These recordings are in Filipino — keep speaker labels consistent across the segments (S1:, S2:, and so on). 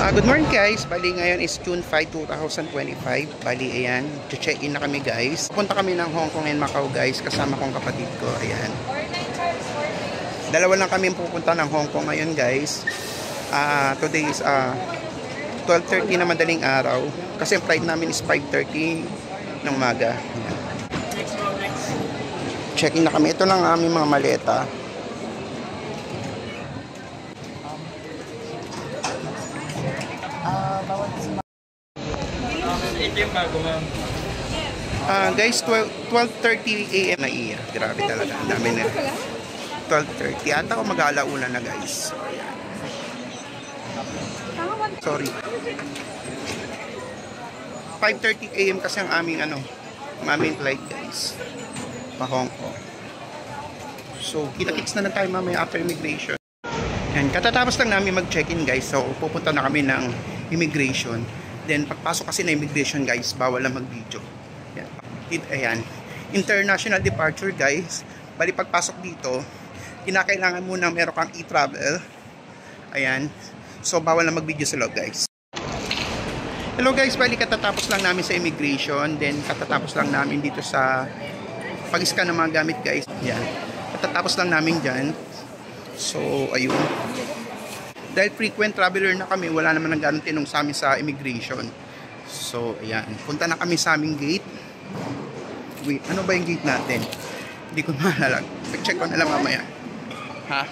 S1: Good morning guys, bali ngayon is June 5, 2025. Bali ayan, check-in na kami guys. Punta kami ng Hong Kong and Macau guys, kasama kong kapatid ko. Ayan, dalawa lang kami pupunta ng Hong Kong ngayon guys. Today is 12:30 na madaling araw. Kasi ang flight namin is 5:30 ng umaga. Check-in na kami. Ito lang ang aming mga maleta. Guys, 12:30 AM na iya. Grabe talaga. Ang dami na. 12:30. Ata ko mag-alauna na guys. So, ayan. Sorry. 5:30 AM kasi ang aming flight guys. Pa Hong Kong. So, kita-kits na tayo mamaya after immigration. Yan, katatapos lang namin mag-check-in guys. So, pupunta na kami ng immigration. Then, pagpasok kasi na immigration guys, bawal lang mag-video. Yan. Ayan. International departure guys. Bali, pagpasok dito, kinakailangan muna meron kang e-travel. Ayan. So, bawal lang mag-video sa loob guys. Hello guys, bali katatapos lang namin sa immigration. Then, katatapos lang namin dito sa pag-scan ng mga gamit guys. Yan. Katatapos lang namin dyan. So, ayun. Dahil frequent traveler na kami, wala naman nang ganong tinong sa amin sa immigration. So, ayan. Punta na kami sa aming gate. Wait, ano ba yung gate natin? Hindi ko maalala. Check ko na lang mamaya.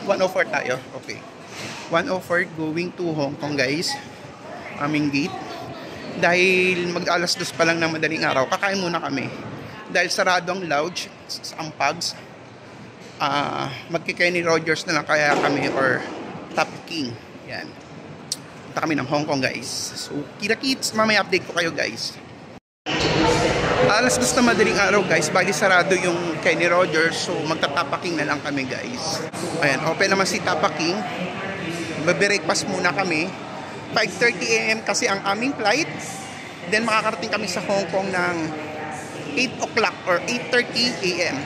S1: 104 tayo. Okay. 104 going to Hong Kong guys. Aming gate. Dahil mag-alas 2 pa lang ng madaling araw, kakain muna kami. Dahil sarado ang lounge, ang pubs. Magkikay ni Rogers na lang kaya kami or Top King. Yan. Punta kami ng Hong Kong guys. So, kita-kits. Mamaya update ko kayo guys. Alas 2 na madaling araw guys. Bali sarado yung kay ni Rogers. So, magta-tapaking na lang kami guys. Ayan. Open naman si Tapaking. Mag-breakfast muna kami. 5:30 AM kasi ang aming flight. Then, makakarating kami sa Hong Kong ng 8 o'clock or 8:30 AM.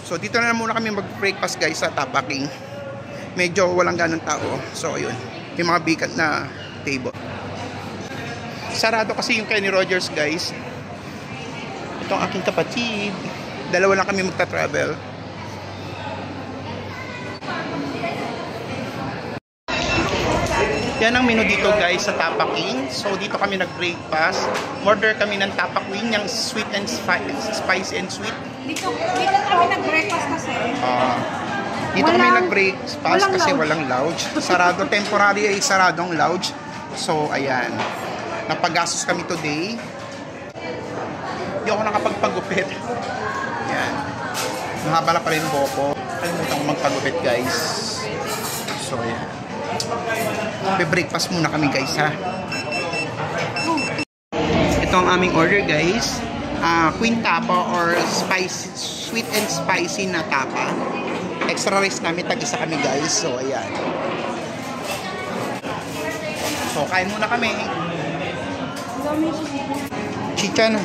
S1: So, dito na muna kami mag-breakfast guys sa Tapaking. Medyo walang ganong tao. So, ayun. Yung mga bigat na table. Sarado kasi yung kay ni Rogers guys. Ito ang aking kapatid. Dalawa lang kami magta-travel. Yan ang menu dito guys sa Tapaking. So, dito kami nag-breakfast. Order kami ng Tapaking, yung sweet and spice and sweet.
S2: Dito kami nag-breakfast kasi.
S1: Dito kami nag-breakfast kasi walang lounge. Sarado, temporary ay saradong lounge. So, ayan. Napagastos kami today. Hindi ako nakapagpagupit. Ayan. Mahaba na pa rin buhok ko. Kalimutan ko magpagupit guys. So, ayan. Be-breakfast muna kami guys ha. Ito ang aming order guys. Queen tapa or sweet and spicy na tapa. Extra rice namin, tag-isa kami guys. So ayan. So kain muna kami. Chicha na.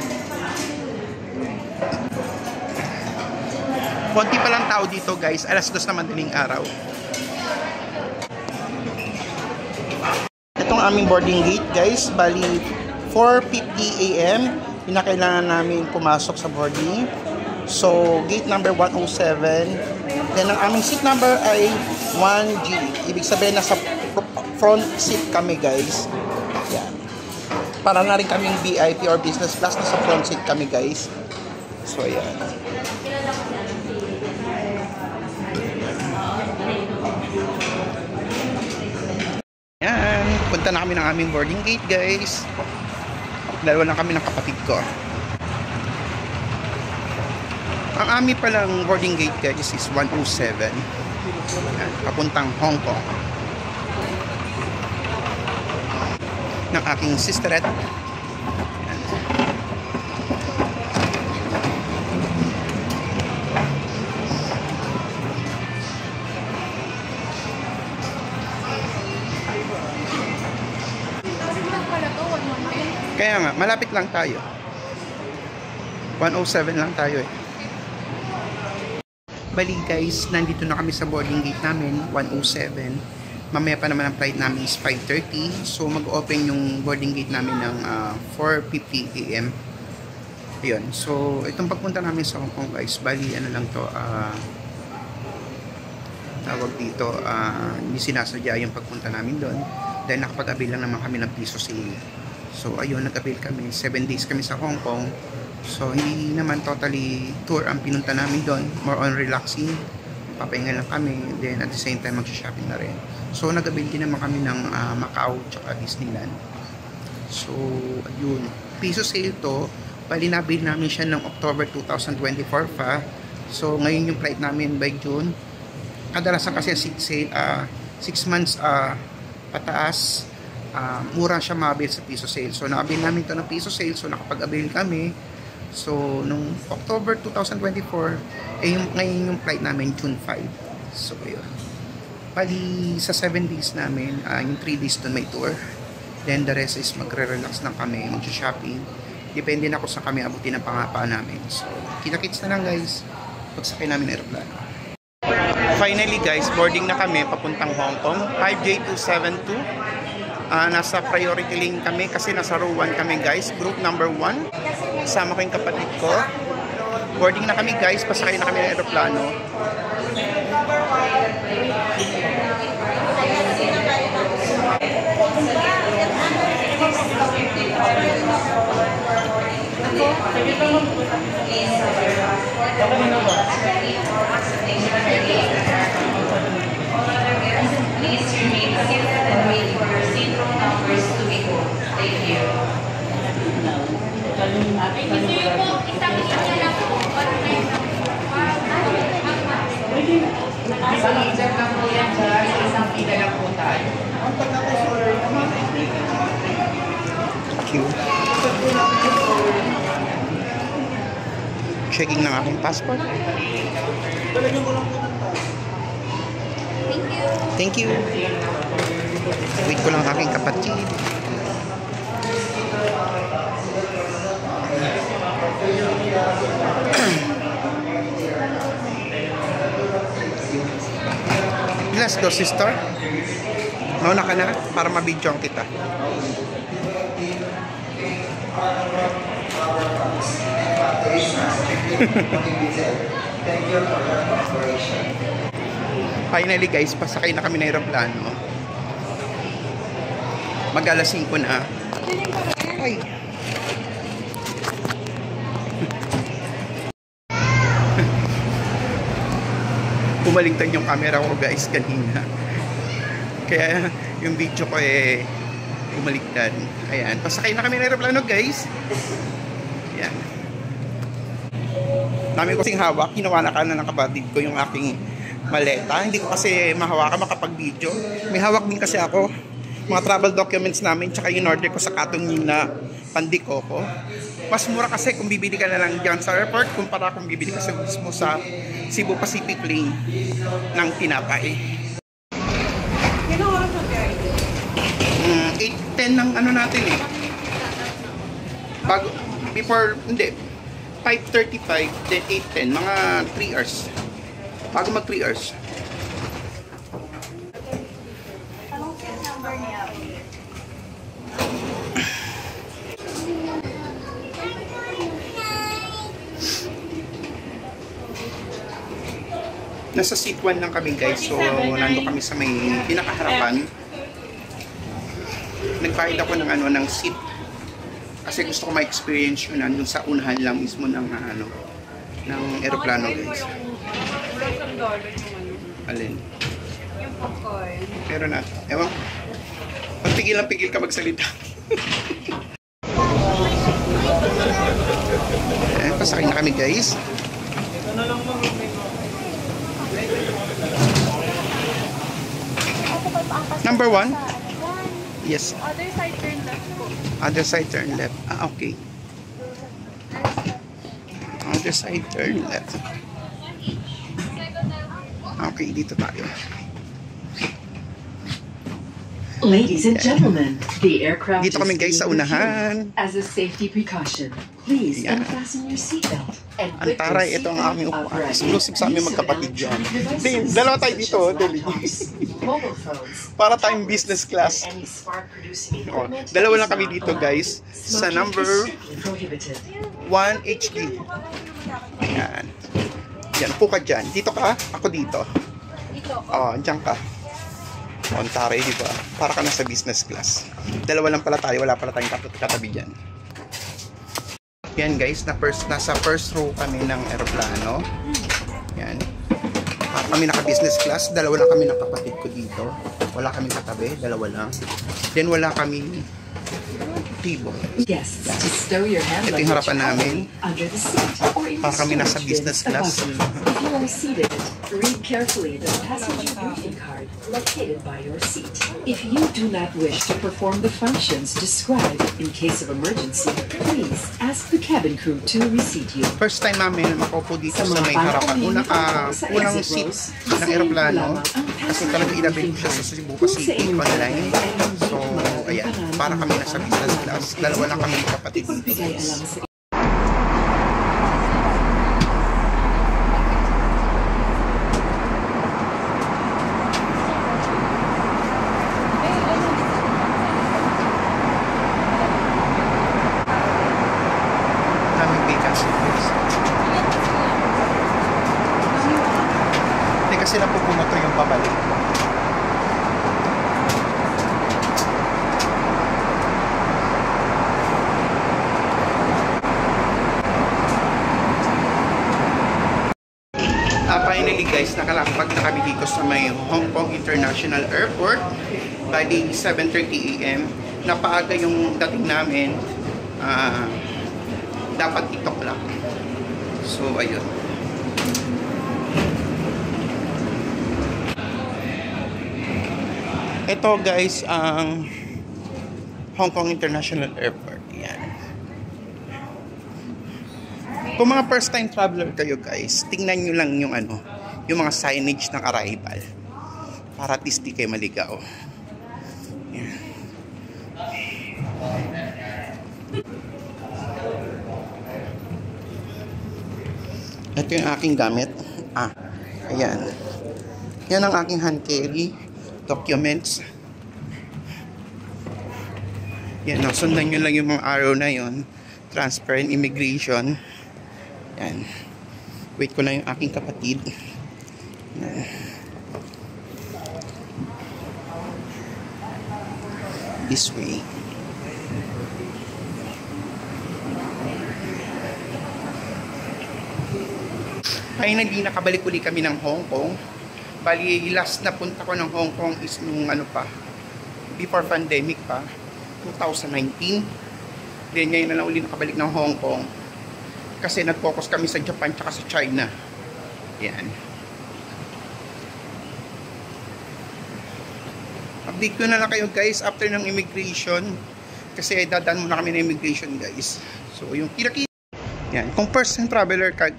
S1: Konti pa lang tao dito guys. Alas 2 na madaling araw. Itong aming boarding gate guys. Bali 4:50 AM. Pinakailangan namin pumasok sa boarding. So, gate number 107. Then, ang aming seat number ay 1G. Ibig sabihin, nasa front seat kami, guys. Yan. Para na rin kaming VIP or business class, nasa front seat kami, guys. So, yan. Yan. Punta na kami ng aming boarding gate, guys. Dalawa lang kami ng kapatid ko. Ang aming palang boarding gate guys is 107. Yan, papuntang Hong Kong. Ng aking sisterette. Yan. Kaya nga, malapit lang tayo. 107 lang tayo eh. Bali guys, nandito na kami sa boarding gate namin, 107. Mamaya pa naman ang flight namin is 5:30. So mag-open yung boarding gate namin ng 4:50 AM. Ayun. So itong pagpunta namin sa Hong Kong guys, bali ano lang to, tawag dito, hindi sinasadya yung pagpunta namin doon. Dahil nakapag-avail lang naman kami ng piso sale. So ayun, nag-avail kami. 7 days kami sa Hong Kong. So hindi naman totally tour ang pinunta namin doon. More on relaxing. Papahinga lang kami. Then at the same time mag-shopping na rin. So nag-avail din naman kami ng Macau tsaka Disneyland. So ayun, piso sale to. Bali na-avail namin siya ng October 2024 pa. So ngayon yung flight namin by June. Kadalasan kasi 6 months pataas, mura siya ma-avail sa piso sale. So na-avail namin to ng piso sale. So nakapag-avail kami. So nung October 2024 ngayon yung flight namin June 5. So ayun, bali sa 7 days namin, yung 3 days doon may tour, then the rest is magre-relax lang kami, mag-shopping. Depende na kung saan kami abutin ang pangapaan namin. So kita-kits na lang guys pagsakay namin ng aeroplano. Finally guys, boarding na kami papuntang Hong Kong, 5J272. Nasa priority lane kami kasi nasa row 1 kami guys, group number 1. Kasama ko yung kapatid ko. Boarding na kami guys, pasakay na kami ng aeroplano.
S3: Please remain seated and wait for your seat row numbers to be called. Thank you. Isang exam na po yan dyan, isang pila na po tayo.
S1: Cute. Checking ng aking passport. Thank you. Wait ko lang aking kapatid. Let's go, sister. Mauna ka na para mabidyoan kita. Finally guys, pasakay na kami ng aeroplano. Mag-alas 5 na. Ay. Pumaligtad yung camera ko guys kanina. Kaya yung video ko pumaligtad. Ayan, pasakay na kami ng aeroplano guys. Ayan. Dami ko kasing hawak, hinawakan na ng kapatid ko yung aking maleta. Hindi ko kasi mahawakan makapag-video. May hawak din kasi ako. Mga travel documents namin, tsaka yung order ko sa Katong na Pandikoko. Mas mura kasi kung bibili ka na lang dyan sa airport kumpara kung bibili ka sa mismo sa Cebu Pacific Lane ng tinapay. 8:10 ng ano natin bago, before, hindi 5:35, then 8:10, mga 3 hours bago mag 3 hours.
S2: Anong seat number niya?
S1: Nasa seat 1 lang kami guys, so nando kami sa may pinakaharapan. Nagbayad ako ng ng seat kasi gusto ko ma-experience yun nandun sa unahan lang mismo ng ng eroplano guys. Alin?
S2: Yung popcorn.
S1: Pero na, ewan, pagpigil lang pigil ka magsalita. Pasakay na kami guys. Number 1? Yes.
S2: Other side turn left po.
S1: Other side turn left. Ah, okay. Other side turn left. Okay, dito tayo.
S4: Ladies and gentlemen, the aircraft
S1: Dito kami guys sa unahan.
S4: as a safety precaution. Please
S1: Yan.
S4: unfasten your seatbelt and
S1: Ang taray, ito ang aming upuan. Exclusive sa aming magkapatid yan. Then, dalawa tayo dito, Deli. Para tayong business class. Oh, dalawa lang kami dito guys. Sa number 1 HD. Yan. Yan, upo ka dyan. Dito ka, ako dito.
S2: Dito.
S1: Oh, dyan ka. On taray, di ba? Para ka na sa business class. Dalawa lang pala tayo, wala pala tayong katabi dyan. Yan guys, nasa first row kami ng aeroplano. Yan. Kami naka-business class, dalawa lang kami ng kapatid ko dito. Wala kami katabi, dalawa lang. Then wala kami table.
S4: Yes, to stow your hand
S1: Ito yung harapan namin.
S4: under the seat or in
S1: Para kami nasa business class.
S4: If you are seated, read carefully the passenger briefing card located by your seat. If you do not wish to perform the functions described in case of emergency, please ask the cabin crew to reseat you.
S1: First time namin makaupo dito sa may harapan. Unang seat ng aeroplano. Kasi talaga inabili siya sa Cebu Pacific online. So, ayan. Para kami nasa business class. Dalawa lang kami kapatid dito. Daming vacancy guys. Hindi kasi napupuno to yung pabalik. Finally guys, nakalakpag na kami dito sa may Hong Kong International Airport. Bali 7:30 AM. Napaaga yung dating namin. Dapat 8 o'clock. So ayun. Ito guys ang Hong Kong International Airport. Yan. Kung mga first time traveler kayo guys, tingnan nyo lang yung yung mga signage ng arrival. Para at least di kayo maligaw. Yan. Ito yung aking gamit. Ayan. Yan ang aking hand carry. Documents. Yan, sundan nyo lang yung mga arrow na yon. Transfer and immigration. Yan. Wait ko lang yung aking kapatid. Yan. This way. Finally, nakabalik uli kami ng Hong Kong. Bali, last na punta ko ng Hong Kong is nung before pandemic pa, 2019. Then ngayon na lang uli nakabalik ng Hong Kong. Kasi nag-focus kami sa Japan tsaka sa China. Yan. Update ko na lang kayo guys after ng immigration. Kasi dadaan muna kami ng immigration guys. So yung kinakita. Yan. Kung first time traveler ka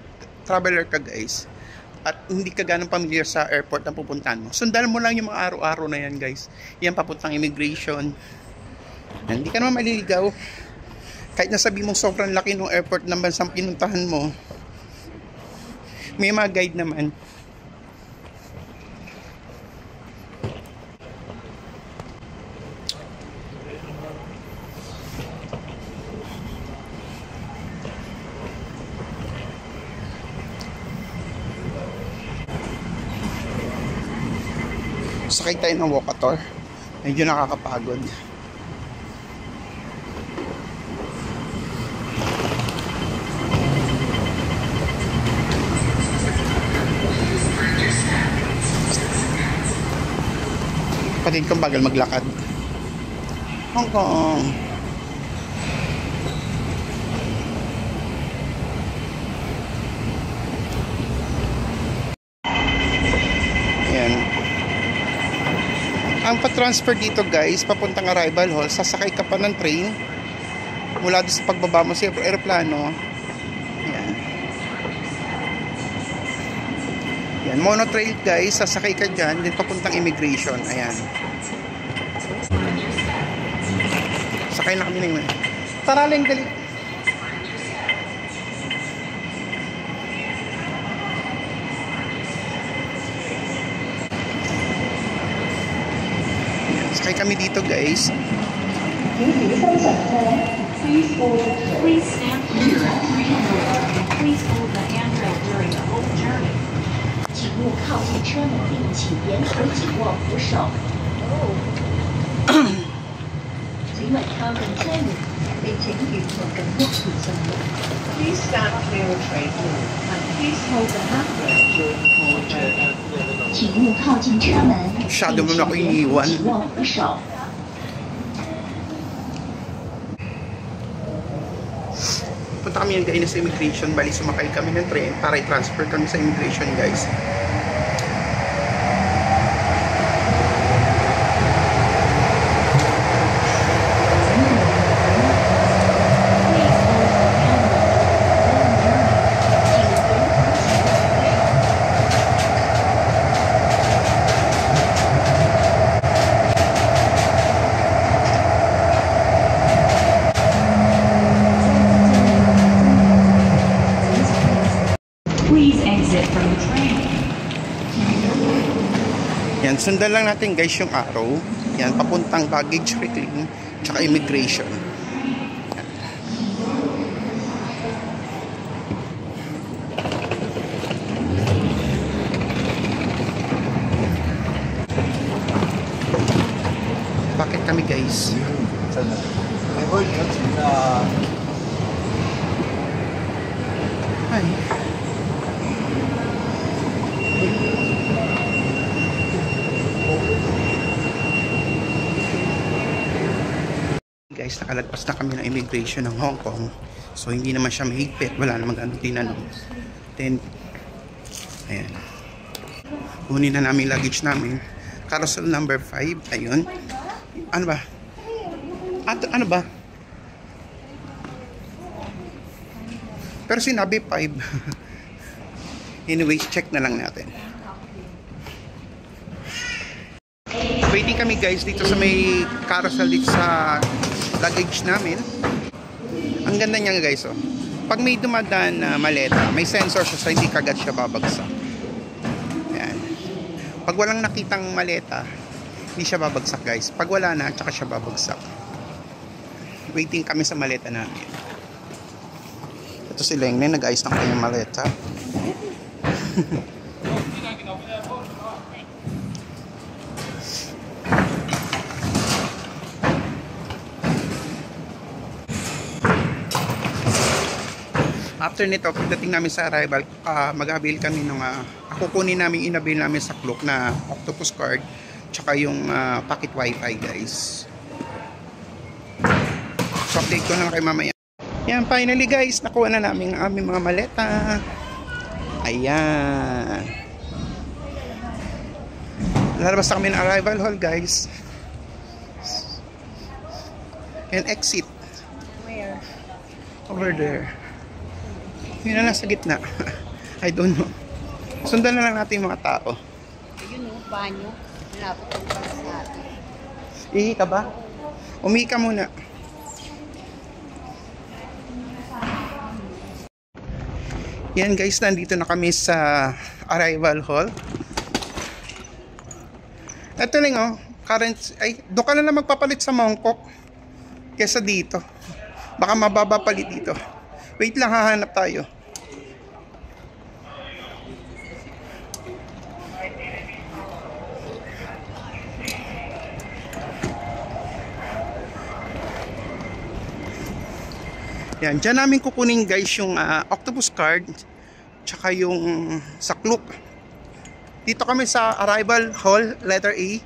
S1: guys, at hindi ka ganun familiar sa airport na pupuntahan mo, sundan mo lang yung mga araw-araw na yan guys. Yan papuntang immigration. Yan. Hindi ka naman maliligaw. Kahit nasabi mong sobrang laki ng airport ng bansang pinuntahan mo, may mga guide naman. Sakay tayo ng walkator. Medyo nakakapagod. Kapatid kong bagal maglakad. Hong Kong. Ayan. Ang pa-transfer dito guys, papuntang arrival hall, sasakay ka pa ng train mula doon sa pagbaba mo sa aeroplano. Ayan. Yan, monotrail guys, sasakay ka dyan, din papuntang immigration. Ayan. Sakay na kami na yun. Tara lang, dali. Sakay kami dito, guys.
S3: Please stand clear of the handrail. Please hold the handrail during the whole journey. 请勿靠近车门并请严守紧握扶手。請勿靠近車門，並請沿途緊握扶手。Please stand clear of train doors and please hold the handrail during the whole journey. 請勿靠近車門，並請嚴守緊握扶手。
S1: Punta kami yan guys sa immigration. Bali sumakay kami ng train para i-transfer kami sa immigration, guys. Yan, sundan lang natin guys yung arrow. Yan, papuntang baggage reclaim tsaka immigration. Yan. Bakit kami guys? Ay. Guys, nakalagpas na kami ng immigration ng Hong Kong. So, hindi naman siya mahigpit. Wala namang ganun tinanong. Then, ayan. Kunin na namin luggage namin. Carousel number 5. Ayun. Ano ba? Ano ba? Pero sinabi 5. Anyways, check na lang natin. Waiting kami guys dito sa may carousel dito sa luggage namin. Ang ganda niya guys, oh. Pag may dumadaan na maleta, may sensor siya so hindi kagad siya babagsak. Ayan. Pag walang nakitang maleta, hindi siya babagsak guys. Pag wala na, tsaka siya babagsak. Waiting kami sa maleta namin. Ito si Lengne, nag-ayos ng kanyang maleta. After nito, pagdating namin sa arrival, mag-avail kami ng kukunin namin, in-avail namin sa Klook na octopus card tsaka yung pocket wifi guys. So update ko na lang kayo mamaya. Yan, finally guys, nakuha na namin ang aming mga maleta. Ayan. Lalabas na kami ng arrival hall guys. And exit.
S2: Where?
S1: Over there. Yun na nasa gitna. I don't know. Sundan na lang natin yung mga tao.
S2: Ayun o, banyo. Malapit ang para sa atin.
S1: Ihi ka ba? Umihi ka muna. Yan guys, nandito na kami sa arrival hall. Ito lang oh. Doon ka na lang magpapalit sa Mongkok. Kesa dito. Baka mababa palit dito. Wait lang, hahanap tayo. Yan, dyan namin kukunin guys yung octopus card tsaka yung sa Klook. Dito kami sa arrival hall, letter A.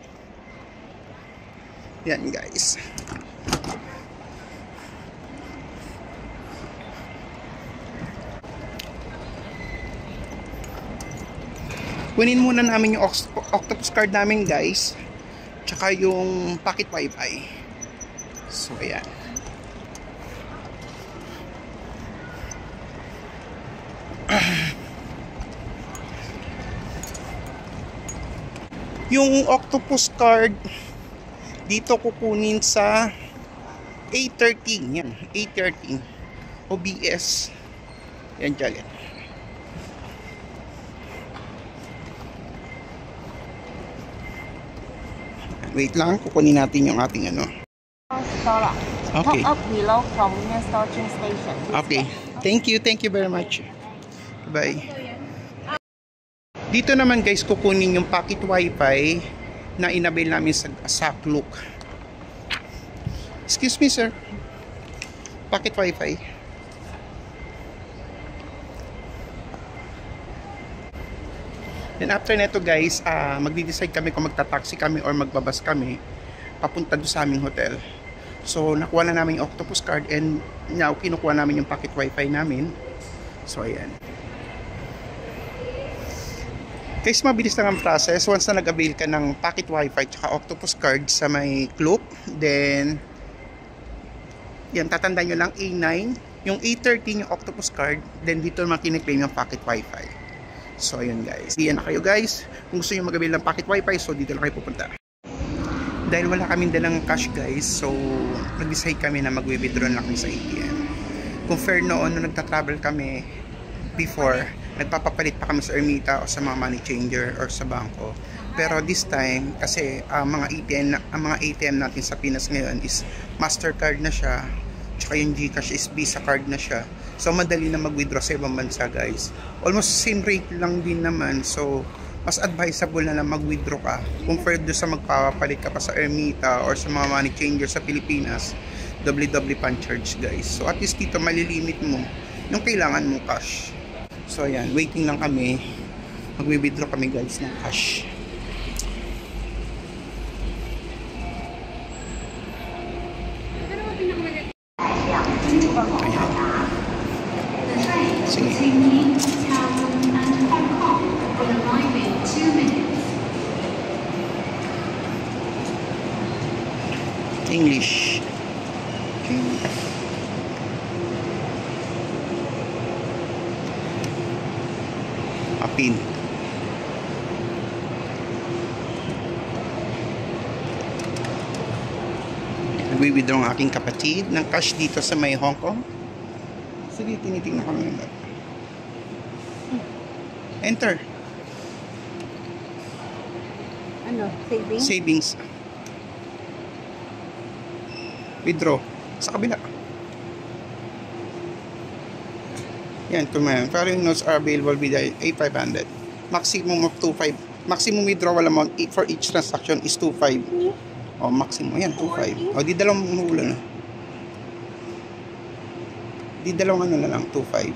S1: Yan guys. Kunin muna namin yung octopus card namin guys tsaka yung pocket wifi. So ayan. Yung octopus card dito kukunin sa A13, yan, A13 OBS. Yan dyan. Wait lang, kukunin natin yung ating ano. Okay.
S2: Top up below from near charging station.
S1: Okay. Thank you very much. Bye. Dito naman guys, kukunin yung pocket wifi na inabil namin sa Klook. Excuse me sir. Pocket wifi. Then after neto guys, magde-decide kami kung magta-taxi kami or magbabas kami papunta doon sa aming hotel. So nakuha na namin yung Octopus card and now kinukuha namin yung pocket wifi namin. So ayan. Guys, mabilis lang ang process. Once na nag-avail ka ng pocket wifi tsaka Octopus card sa may Klook, then yan, tatandaan nyo lang A9, yung A13 yung Octopus card, then dito naman kiniklaim yung pocket wifi. So ayun guys, diyan na kayo guys. Kung gusto nyo mag-avail ng pocket wifi, so dito lang kayo pupunta. Dahil wala kaming dalang cash guys, so nag-decide kami na mag-withdraw na kami sa ATM. Kung fair noon, nung nagta-travel kami before, nagpapapalit pa kami sa Ermita o sa mga money changer or sa bangko. Pero this time, kasi ang mga ATM natin sa Pinas ngayon is Mastercard na siya, tsaka yung GCash is Visa card na siya. So madali na mag-withdraw sa ibang bansa guys. Almost same rate lang din naman, so mas advisable na mag-withdraw ka compared do sa magpapalit ka pa sa Ermita or sa mga money changer sa Pilipinas. Double pan charge guys. So at least dito malilimit mo yung kailangan mong cash. So ayan, waiting lang kami. Mag-withdraw kami guys ng cash. Ayan. Sige. English. Okay. Apin. Nagwi-withdraw ang aking kapatid ng cash dito sa may Hong Kong. Sige, tinitingnan ko lang. Enter.
S2: Ano? Savings?
S1: Savings. Withdraw. Sa kabila. Yan, tumayan. Following notes are available with A500. Maximum of 2.5. Maximum withdrawal amount for each transaction is 2.5. O, maximum. Yan, 2.5. O, di dalawang hula na. Di dalawang ano na lang, 2.5.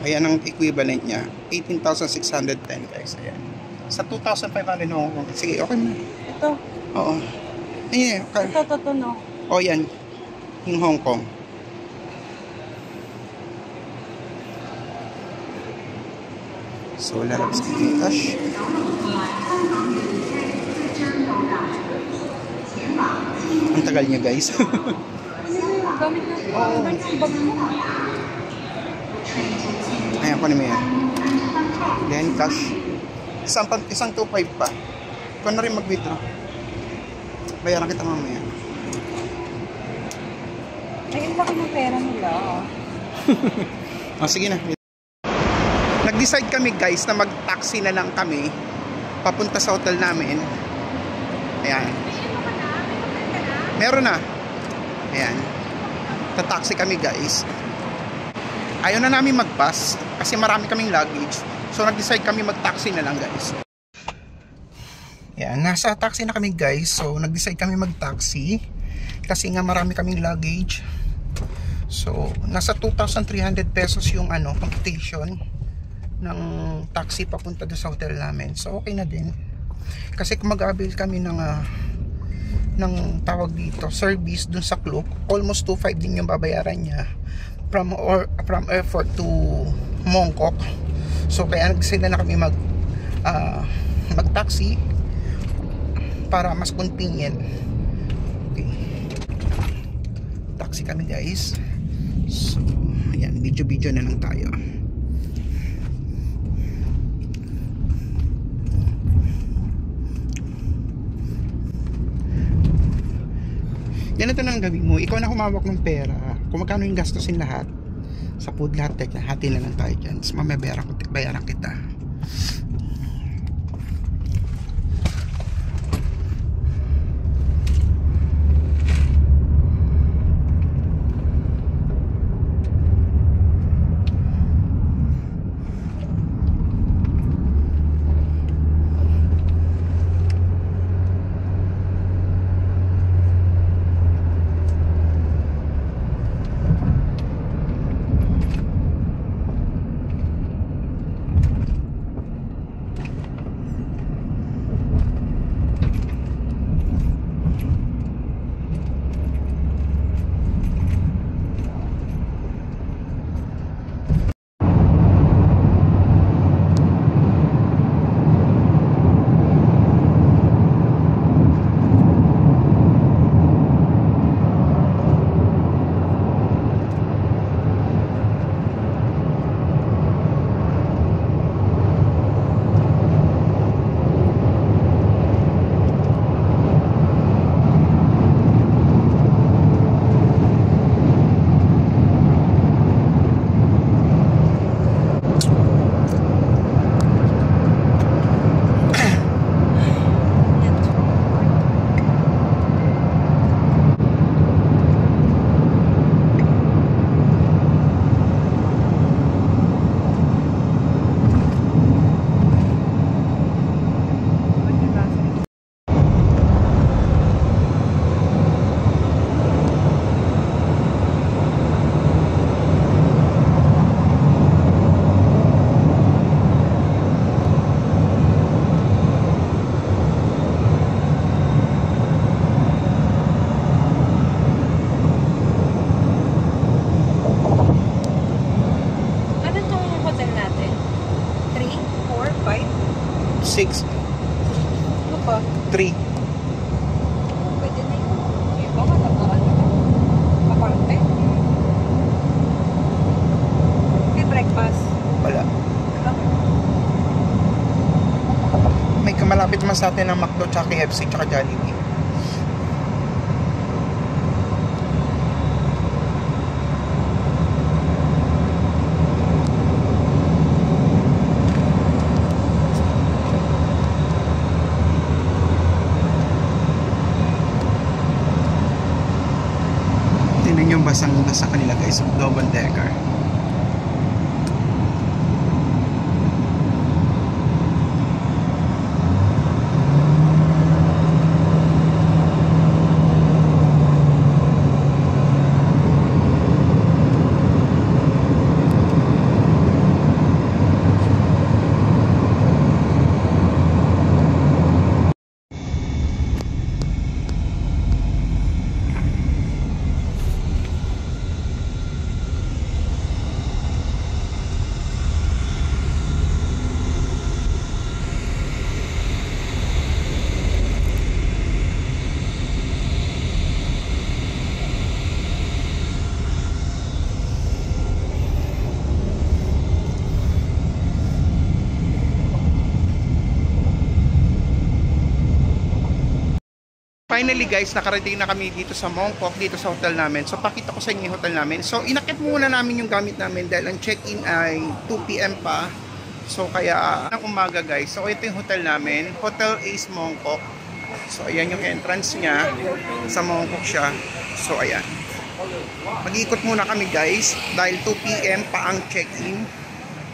S1: Ayan ang equivalent niya. 18,610 guys. Ayan. Sa 2,500 Hong Kong. Sige, okay na.
S2: Ito.
S1: Oo. Ayan, okay.
S2: Ito, no?
S1: O, yan. Yung Hong Kong. So, lalabas ko yung cash. Ang tagal niya guys.
S2: Gamit na.
S1: Oo. Ayan, kunin mo yan. Then, cash. Isang 2.5 pa. Ikaw na rin mag-withdraw. Bayaran kita mamaya.
S2: Ayun pa ng pera nila.
S1: O, sige na. Nag-decide kami guys na mag-taxi na lang kami papunta sa hotel namin. Ayan. Meron na. Ayan. Ta-taxi kami guys. Ayaw na namin mag-bus kasi marami kaming luggage. So nag-decide kami mag-taxi na lang guys. Ayan. Nasa taxi na kami guys. So nag-decide kami mag-taxi kasi nga marami kaming luggage. So nasa 2,300 pesos yung computation ng taxi papunta doon sa hotel namin. So okay na din. Kasi kung mag-avail kami ng tawag dito, service doon sa Klook, almost 2.5 din yung babayaran niya from airport to Mongkok. So kaya nag-decide na kami mag-taxi para mas convenient. Okay. Taxi kami guys. So ayan, video na lang tayo. Ganito na lang gawin mo. Ikaw na humawak ng pera. Kung magkano yung gastusin lahat sa food lahat, hati na lang tayo dyan. So, mamaya bayaran kita.
S2: Ano tong hotel natin? 3, 4, 5?
S1: 6,
S2: Ano pa?
S1: 3.
S2: Pwede na yun. Yung baka nagkakan na. Aparte. May breakfast.
S1: Wala. May kamalapit naman sa atin ng McDo, tsaka KFC, tsaka Jollibee. Tingnan yung basang-basa kanila guys, double decker. Finally guys, nakarating na kami dito sa Mongkok, dito sa hotel namin. So pakita ko sa inyo yung hotel namin. So inakit muna namin yung gamit namin dahil ang check-in ay 2 PM pa. So kaya ng umaga guys. So ito yung hotel namin, Hotel Ace Mongkok. So ayan yung entrance niya. Sa Mongkok siya. So ayan. Mag-ikot muna kami guys dahil 2 PM pa ang check-in.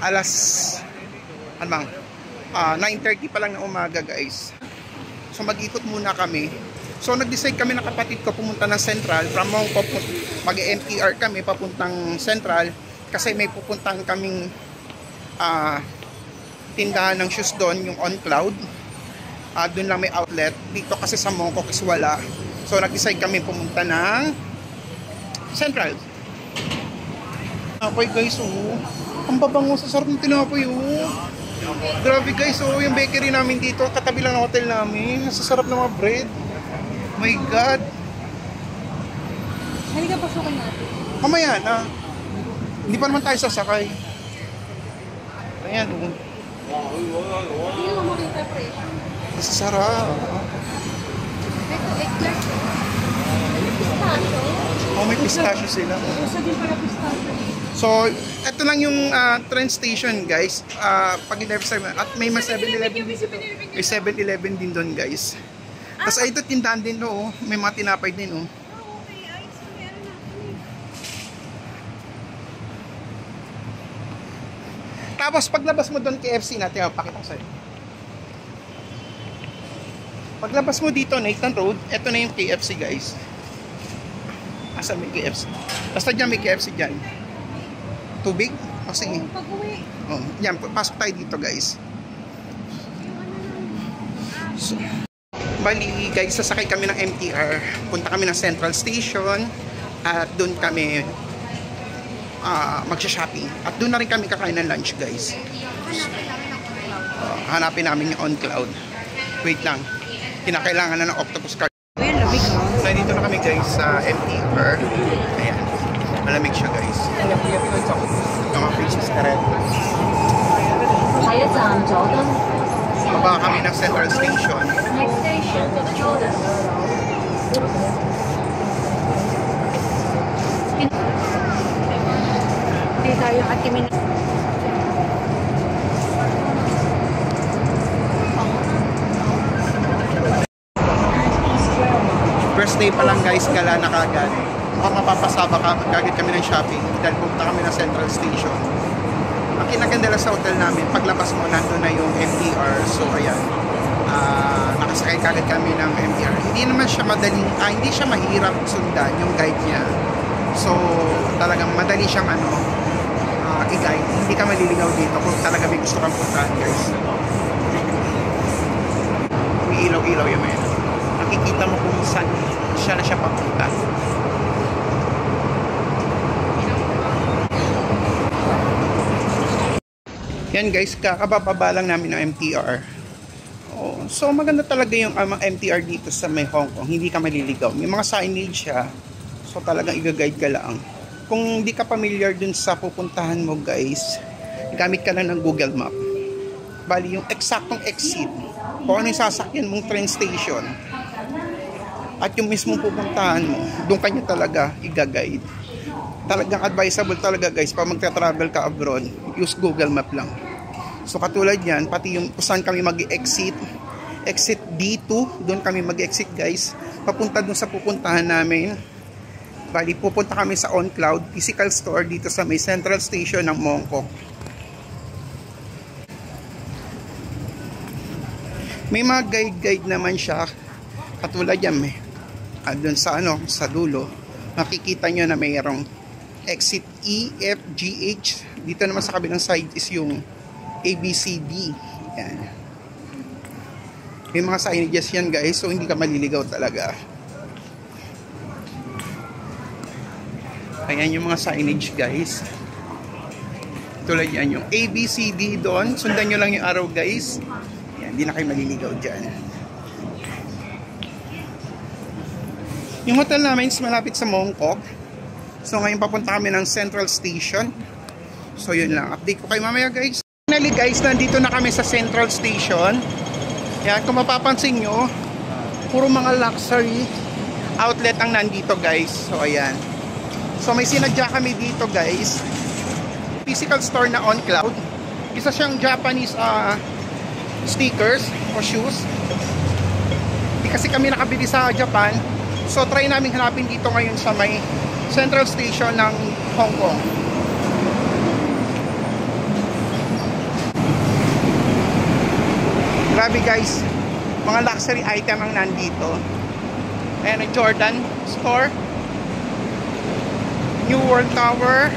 S1: Alas 9:30 pa lang na umaga guys. So mag-ikot muna kami. So nag-decide kami ng kapatid ko pumunta ng Central. From Mongkok mag-MTR kami papuntang Central kasi may pupuntahan kaming tindahan ng shoes doon, yung On Cloud. Doon lang may outlet. Dito kasi sa Mongkok is wala. So nag-decide kami pumunta ng Central. Tinapay guys, oh. Ang babango, sa sarap ng tinapay, oh. Grabe guys, oh, yung bakery namin dito, katabi lang ng hotel namin. Nasasarap ng mga bread. My God.
S2: Halika, pasukan natin.
S1: Mamaya na. Hindi pa naman tayo sasakay. Ayan, oh.
S2: Hindi mo makita presyo.
S1: Nasasarap.
S2: Ito, egg tart.
S1: Oh, may pistachio sila.
S2: Uso din pala pistachio.
S1: So, ito lang yung train station, guys. Pag at may 7-Eleven dito. May 7-Eleven din doon, guys. Tapos ay ito tindahan din do, oh. May mga tinapay din, oh.
S2: Okay, ay, so meron natin.
S1: Tapos paglabas mo doon KFC natin, pakita ko sa'yo. Paglabas mo dito, Nathan Road, ito na yung KFC, guys. Asan may KFC? Basta dyan may KFC dyan. Tubig? O sige.
S2: Pag-uwi.
S1: Oh, yan, pasok tayo dito, guys. So, bali, guys, sasakay kami ng MTR. Punta kami ng Central Station. At doon kami magsha-shopping. At doon na rin kami kakain ng lunch, guys. Hanapin namin yung On Cloud. Wait lang. Kinakailangan na ng octopus card.
S2: Ayan, lamig mo.
S1: So, dito na kami, guys, sa MTR. Ayan. Malamig siya, guys. Mga princess na rin. Baba kami ng Central Station.
S3: Next station, Jordan.
S2: Hindi tayo atimin.
S1: First day pa lang, guys, gala na kagad. Baka mapapasaba kagad kami ng shopping dahil pumunta kami ng Central Station. Ang kinaganda lang sa hotel namin, paglabas mo nandun na yung MTR. So ayan, nakasakay kagad kami ng MTR. Hindi naman siya madaling, hindi siya mahirap sundan yung guide niya. So talagang madali siyang i-guide. Hindi ka maliligaw dito kung talaga may gusto kang puntahan, guys. May ilaw-ilaw yung may nakikita mo kung saan siya na siya papunta. Yan, guys, kakababa lang namin ng MTR. Oh, so maganda talaga yung MTR dito sa may Hong Kong. Hindi ka maliligaw. May mga signage siya. So talagang i-guide ka lang. Kung hindi ka familiar dun sa pupuntahan mo, guys, gamit ka lang ng Google Map. Bali yung eksaktong exit. Kung ano yung sasakyan mong train station. At yung mismong pupuntahan mo, doon kanya talaga i-guide. Talagang advisable talaga, guys, pag magta-travel ka abroad, use Google Map lang. So katulad yan, pati yung saan kami mag-exit, exit D2, doon kami mag-exit, guys, papunta doon sa pupuntahan namin. Bali, pupunta kami sa On Cloud physical store dito sa may Central Station ng Mong Kok. May mga guide naman siya, katulad yan, doon sa sa dulo, makikita nyo na mayroong exit E, F, G, H. Dito naman sa kabilang side is yung A, B, C, D. Yan. May mga signages yan, guys, so hindi ka maliligaw talaga. Ayan yung mga signage, guys. Tulad yan yung A, B, C, D doon. Sundan nyo lang yung arrow, guys. Yan, hindi na kayo maliligaw dyan. Yung hotel namin is malapit sa Mong Kok. So ngayon papunta kami ng Central Station. So yun lang. Update ko kayo mamaya, guys. Finally, guys, nandito na kami sa Central Station. Yan, kung mapapansin nyo, puro mga luxury outlet ang nandito, guys. So ayan. So may sinadya kami dito, guys. Physical store na On Cloud. Isa siyang Japanese sneakers o shoes. Di kasi kami nakabili sa Japan. So try namin hanapin dito ngayon sa may Central Station ng Hong Kong. Grabe, guys, mga luxury item ang nandito. Ayan, Jordan store, New World Tower,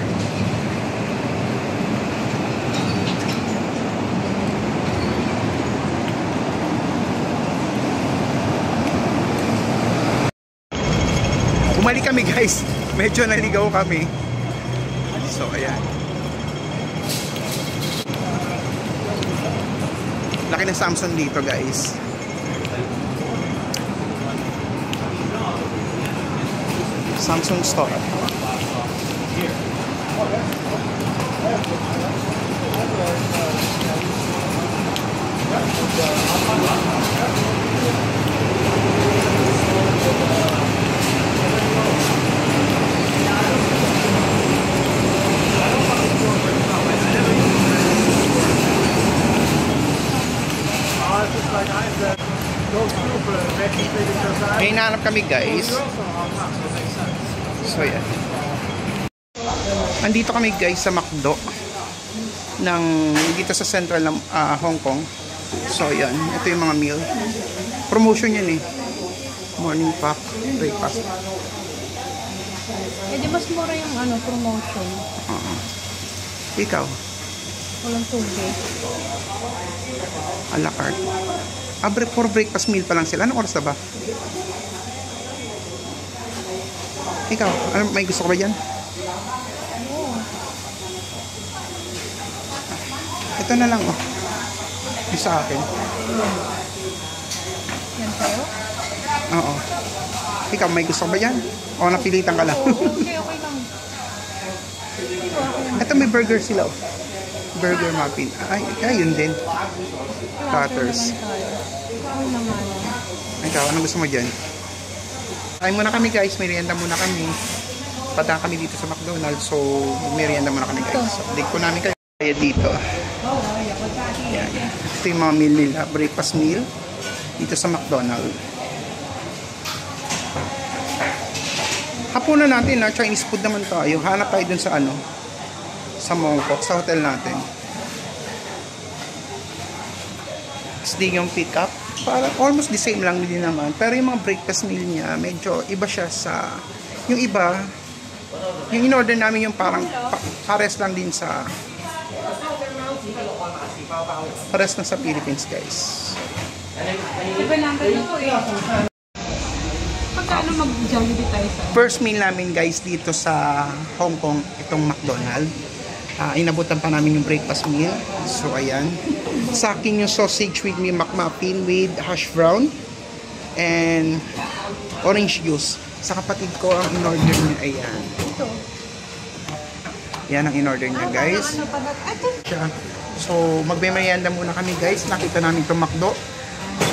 S1: bumalik kami, guys. Medyo naligaw kami. So, ayan. Laki ng Samsung dito, guys. Samsung store. May hinahanap kami guys. So yan. Andito kami guys sa McDo ng dito sa central ng Hong Kong. So yan, ito yung mga meal. Promotion yan eh. Morning pack, breakfast.
S2: Eh di mas mura yung ano, promotion.
S1: Ikaw?
S2: Walang tubig.
S1: A la carte. For breakfast meal pa lang sila. Anong oras na ba? Ikaw, ano, may gusto ko ba dyan? Ito na lang, oh. Yung sa akin.
S2: Yan tayo?
S1: Oo. Ikaw, may gusto ko ba dyan? O napilitan ka lang?
S2: Okay, okay lang.
S1: Ito may burger sila, oh. Burger muffin. Ay, yun din. Platters.
S2: Okay naman.
S1: Ikaw, anong gusto mo dyan? Kain muna kami guys, merienda muna kami. Pata kami dito sa McDonald's, so merienda muna kami guys. So, update ko namin kayo dito. Yan. Ito yung mga meal nila, breakfast meal dito sa McDonald's. Hapunan natin na Chinese food naman tayo. Hanap tayo dun sa ano, sa Mongkok, sa hotel natin. Di yung pick up, para almost the same lang din naman, pero yung mga breakfast meal niya medyo iba siya sa yung iba. Yung in-order namin yung parang pares lang din sa pares lang sa Philippines guys.
S2: Iba number na po eh. Pagkano mag-Jollibee tayo sa?
S1: First meal namin guys dito sa Hong Kong, itong McDonald's. Inabutan pa namin yung breakfast meal. So ayan. Sa akin yung sausage with me McMuffin with hash brown and orange juice. Sa kapatid ko ang in-order niya, ayan.
S2: Ito.
S1: Yan ang in-order niya guys.
S2: Ano pa na? Ito.
S1: So magbe-merienda muna kami guys. Nakita namin itong McDo.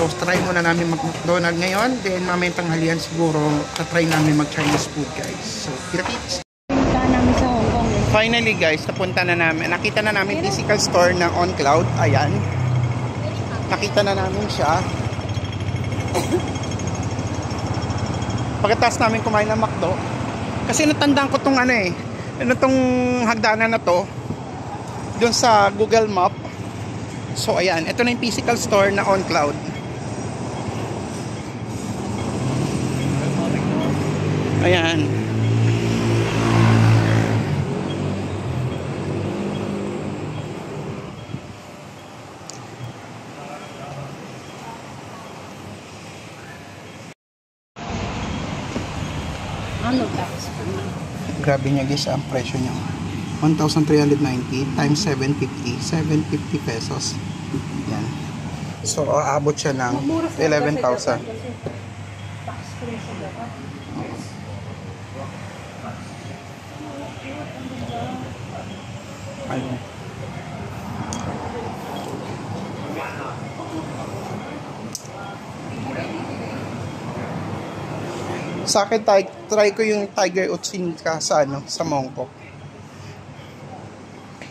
S1: So try muna namin mag-McDonald's ngayon. Then mamayang tanghalian siguro try namin mag-Chinese food guys. So kita-kits.
S2: Namin sa Hong Kong.
S1: Finally guys, nakita na namin physical store ng OnCloud. Ayan. Nakita na namin siya. Pagkatapos namin kumain ng McDo, kasi natandaan ko tong ano eh, tong hagdanan na to doon sa Google Map. So ayan, ito na yung physical store na OnCloud. Ayan.
S2: Ano tax?
S1: Grabe niya guys, ang presyo niya. 1,390 times 750. 750 pesos. Yan. So, aabot siya ng 11,000. Ayun. Sa akin, try ko yung Tiger Utsinka sa ano, sa Mongkok.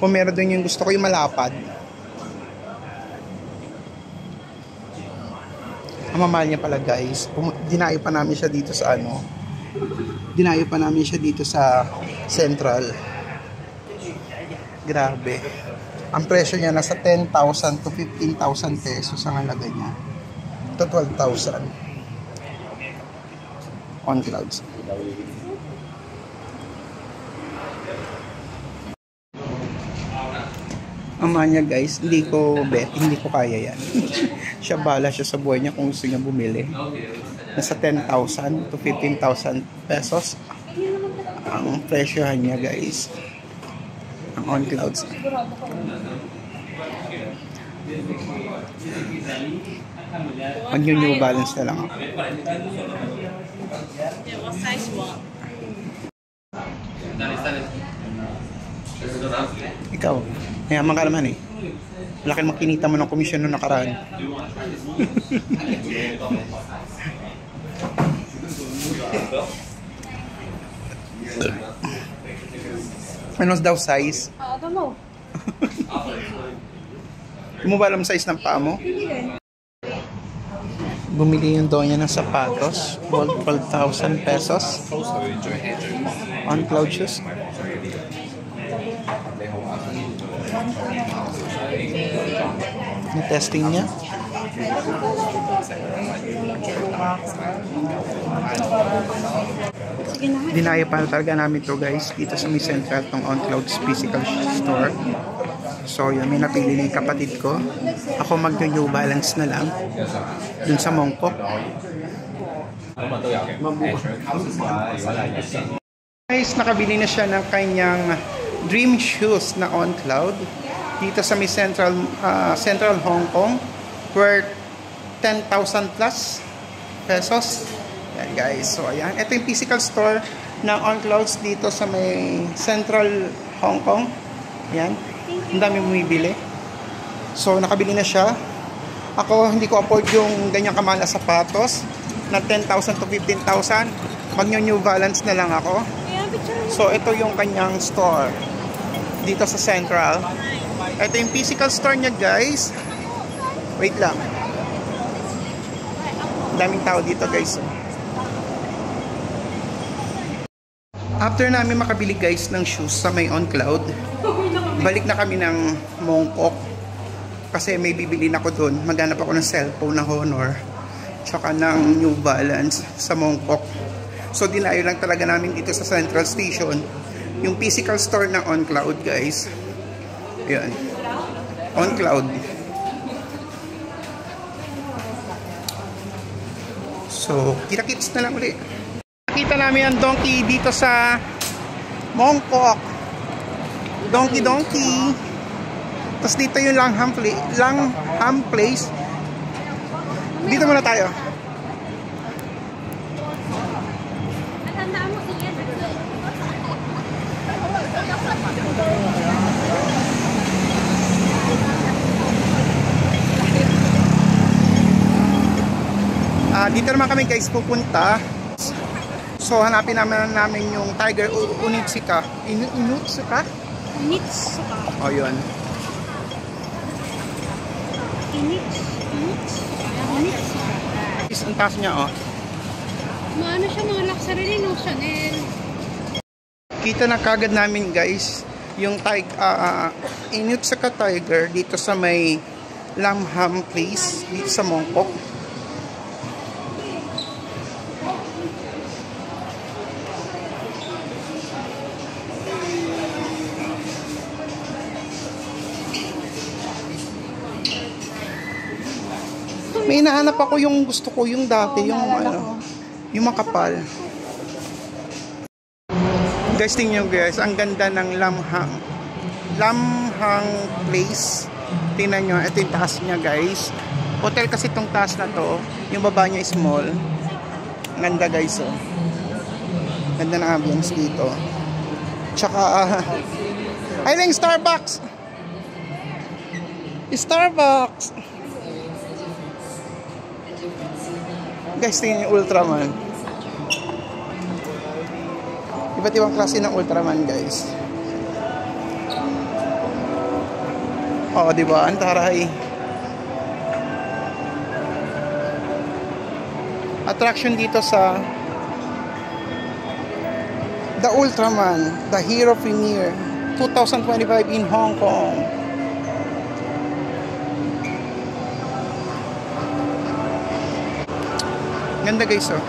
S1: Kung meron doon yung gusto ko yung malapad. Ang mamahal niya pala guys. Dinayo pa namin siya dito sa ano. Dinayo pa namin siya dito sa Central. Grabe. Ang presyo niya nasa 10,000 to 15,000 pesos ang halaga niya. Ito 12,000. OnClouds. Ama niya guys, hindi ko kaya yan. Siya bala siya sa buhay niya kung gusto niya bumili. Nasa 10,000 to 15,000 pesos ang presyohan niya guys. Ang OnClouds. Mag-New Balance na lang ako.
S2: What size one?
S1: Ikaw, mayaman ka naman eh. Laki naman kinita mo ng komisyon nung nakaraan. Ano daw size?
S2: I don't know.
S1: Hindi mo ba alam size ng paa mo? Bumili yung donya ng sapatos. 12,000 pesos. On Cloud shoes. Yung testing niya. Dinayo pa talaga namin to guys dito sa may central tong On Cloud's physical store. So yun, may napili na yung kapatid ko. Ako mag-New Balance na lang dun sa Mongkok. Guys, nakabili na siya ng kanyang dream shoes na On Cloud dito sa may central Hong Kong, worth 10,000 plus pesos. Yan guys, so ayan, ito yung physical store ng On Clouds dito sa may central Hong Kong. Yan, ang dami bumibili. So nakabili na siya. Ako hindi ko afford yung ganyang kamahal na sapatos na 10,000 to 15,000. Mag-New Balance na lang ako. So ito yung kanyang store dito sa central. Ito yung physical store niya guys. Wait lang, daming tao dito guys. After namin makabili guys ng shoes sa may On Cloud, balik na kami ng Mongkok kasi may bibili na ako doon. Maghanap ako ng cellphone na Honor tsaka ng New Balance sa Mongkok. So dinayo lang talaga namin dito sa Central Station yung physical store ng On Cloud guys. Yan, On Cloud. So kita-kits na lang ulit. Nakita namin ang donkey dito sa Mongkok. Donkey. Tapos dito yung Langham Place. Dito muna tayo. Dito naman kami guys pupunta. So hanapin namin yung Tiger Onitsuka. Onitsuka? Oh yun. Ang taas niya oh.
S2: Maano siya, mga luxury rin ng Chanel.
S1: Kita na kagad namin guys yung Onitsuka Tiger dito sa may Langham Place dito sa Mongkok. May hinahanap ako yung gusto ko, yung dati, yung ano, yung makapal. Guys, tingnan nyo guys, ang ganda ng Langham Place. Tingnan nyo, ito yung taas niya guys. Hotel kasi itong taas na to, yung baba niya small. Ang ganda guys oh. Ganda ng ambience dito. Tsaka, ay lang Starbucks! Guys, tingnan yung Ultraman. Iba't ibang klase ng Ultraman, guys. Oo, diba? Ang taray. Attraction dito sa The Ultraman, The Hero Premiere 2025 in Hong Kong. Ganda guys oh.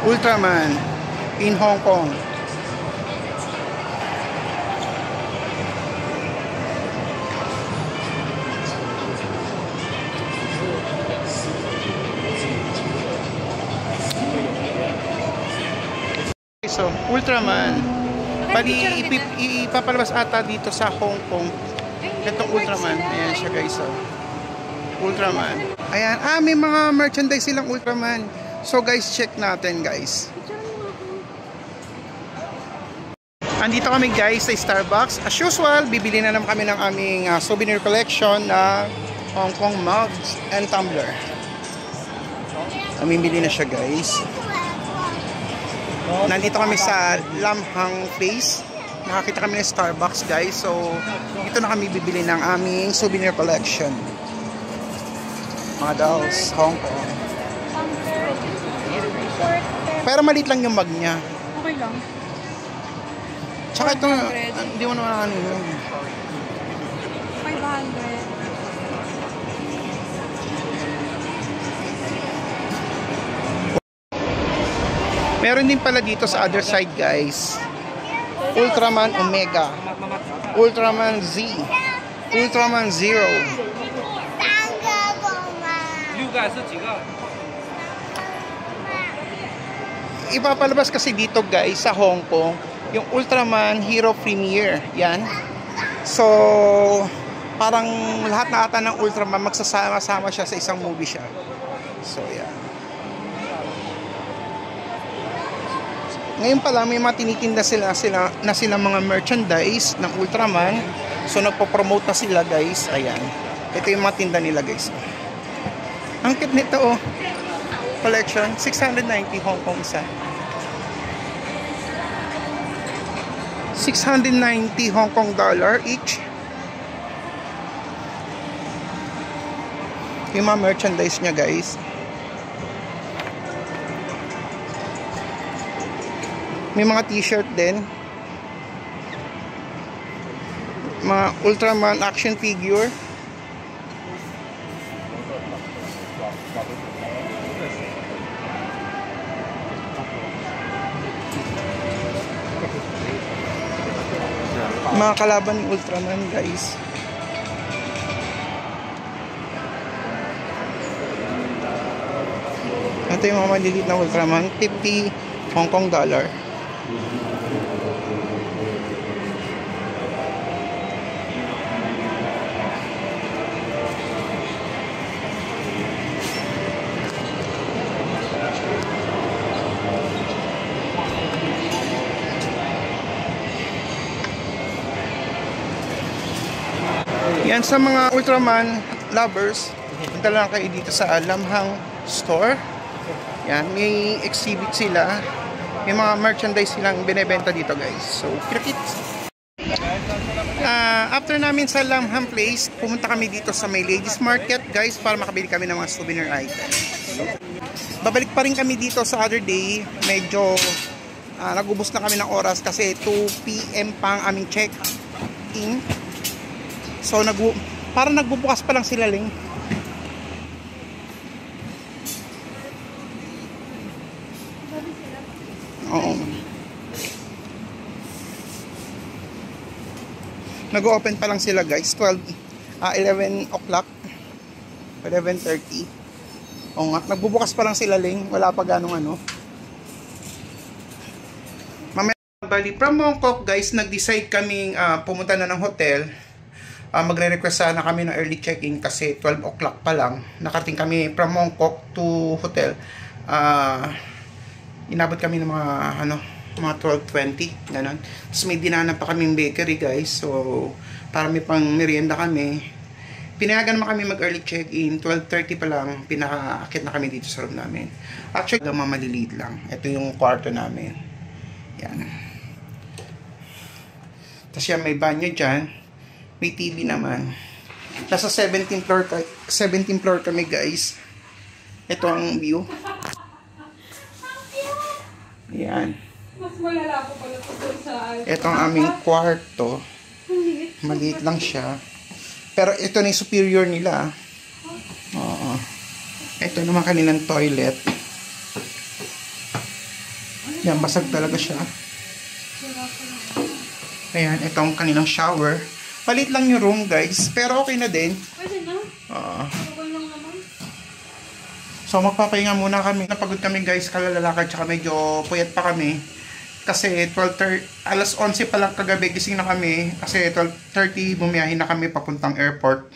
S1: Ultraman in Hong Kong. So, Ultraman. Pali ipapalabas ata dito sa Hong Kong. Itong Ultraman. Ayan siya guys oh. Ultraman. Ayan, may mga merchandise silang Ultraman. So guys, check natin guys. Andito kami guys sa Starbucks. As usual, bibili na naman kami ng aming souvenir collection na Hong Kong mugs and tumbler. Namimili na siya guys. Nandito kami sa Langham Place. Nakakita kami ng Starbucks guys. So, dito na kami bibili ng aming souvenir collection. Mga dolls, Hong Kong. Pero maliit lang yung bag niya.
S2: Okay lang.
S1: Tsaka ito, hindi mo naman ano yun.
S2: 500.
S1: Meron din pala dito sa other side, guys. Ultraman Omega, Ultraman Z, Ultraman Zero. Ipapalabas kasi dito, guys, sa Hong Kong, yung Ultraman Hero Premiere. Yan. So, parang lahat na ata ng Ultraman magsasama-sama siya sa isang movie siya. So, yan. Ngayon pa lang may mga tinitinda sila mga merchandise ng Ultraman. So nagpo-promote na sila, guys. Ayan. Ito yung mga tinda nila, guys. Ang cute nito, oh. Collection, 690 Hong Kong isa. 690 Hong Kong dollar each. Yung mga merchandise niya, guys. May mga t-shirt din. Mga Ultraman action figure. Mga kalaban ni Ultraman, guys. Ito yung mga maliliit na Ultraman. 50 Hong Kong dollar. Yan, sa mga Ultraman lovers, punta lang kayo dito sa Lam Hang Store. Yan, may exhibit sila. May mga merchandise silang binebenta dito, guys. So, kita-kits. After namin sa Lam Hang Place, pumunta kami dito sa may Ladies Market, guys, para makabili kami ng mga souvenir items. So, babalik pa rin kami dito sa other day. Medyo nagubos na kami ng oras kasi 2 PM pa ang aming check-in. So, parang nagbubukas pa lang sila, Ling. Oo. Nag-open pa lang sila, guys. 11 o'clock. 11:30. Oo nga. Nagbubukas pa lang sila, Ling. Wala pa ganong ano. Mamaya, bali, from Mongkok, guys, nag-decide kaming pumunta na ng hotel. Magre-request sana kami ng early check-in kasi 12 o'clock pa lang. Nakarating kami from Mongkok to hotel. Inabot kami ng mga 12:20, ganon. Tapos may dinanan pa kaming bakery, guys. So, para may pang merienda kami. Pinayagan naman kami mag-early check-in. 12:30 pa lang, pinakaakit na kami dito sa room namin. Actually, maliliit lang. Ito yung kwarto namin. Yan. Tapos yan, may banyo dyan. May TV naman. Nasa 17th floor kami, guys. Ito ang view. Ayan.
S2: Mas malala po pala po sa...
S1: Ito ang aming kwarto. Maliit lang siya. Pero ito na yung superior nila. Oo. Ito naman kanilang toilet. Yan, basag talaga siya. Ayan, ito ang kanilang shower. Palit lang yung room, guys. Pero okay na din.
S2: Pwede na? Oo. Okay lang naman.
S1: So, magpapahinga muna kami. Napagod kami, guys, kalalakad. Tsaka medyo puyat pa kami. Kasi 11 pa lang kagabi, gising na kami. Kasi 12:30, bumiyahin na kami papuntang airport.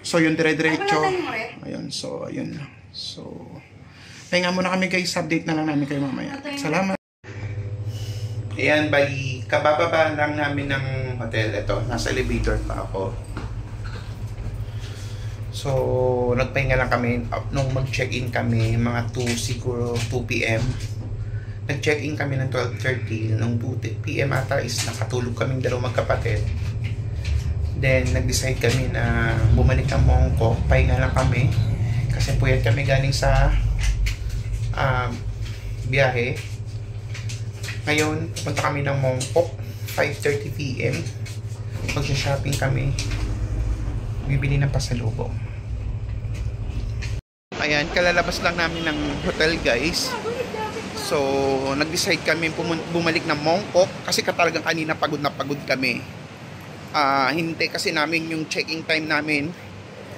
S1: So, yun, dire-diretso. Ayun, so, ayun. So, pahinga muna kami, guys. Update na lang namin kayo mamaya. Salamat. Ayan, bali, kabababa lang namin ng hotel. Ito, nasa elevator pa ako. So, nagpahinga lang kami. Nung mag-check-in kami, mga 2 PM. Nag-check-in kami ng 12:30. Nung 2 PM ata is nakatulog kaming dalawang magkapatid. Then, nag-decide kami na bumalik ng Mongkok. Pahinga lang kami. Kasi Kasi puyat kami galing sa biyahe. Ngayon, pupunta kami ng Mongkok, 5:30 PM. Magsha-shopping kami. Bibili ng pasalubong. Ayan, kalalabas lang namin ng hotel, guys. So, nag-decide kami bumalik ng Mongkok kasi talagang kanina pagod na pagod kami. Hintay kasi namin yung check-in time namin.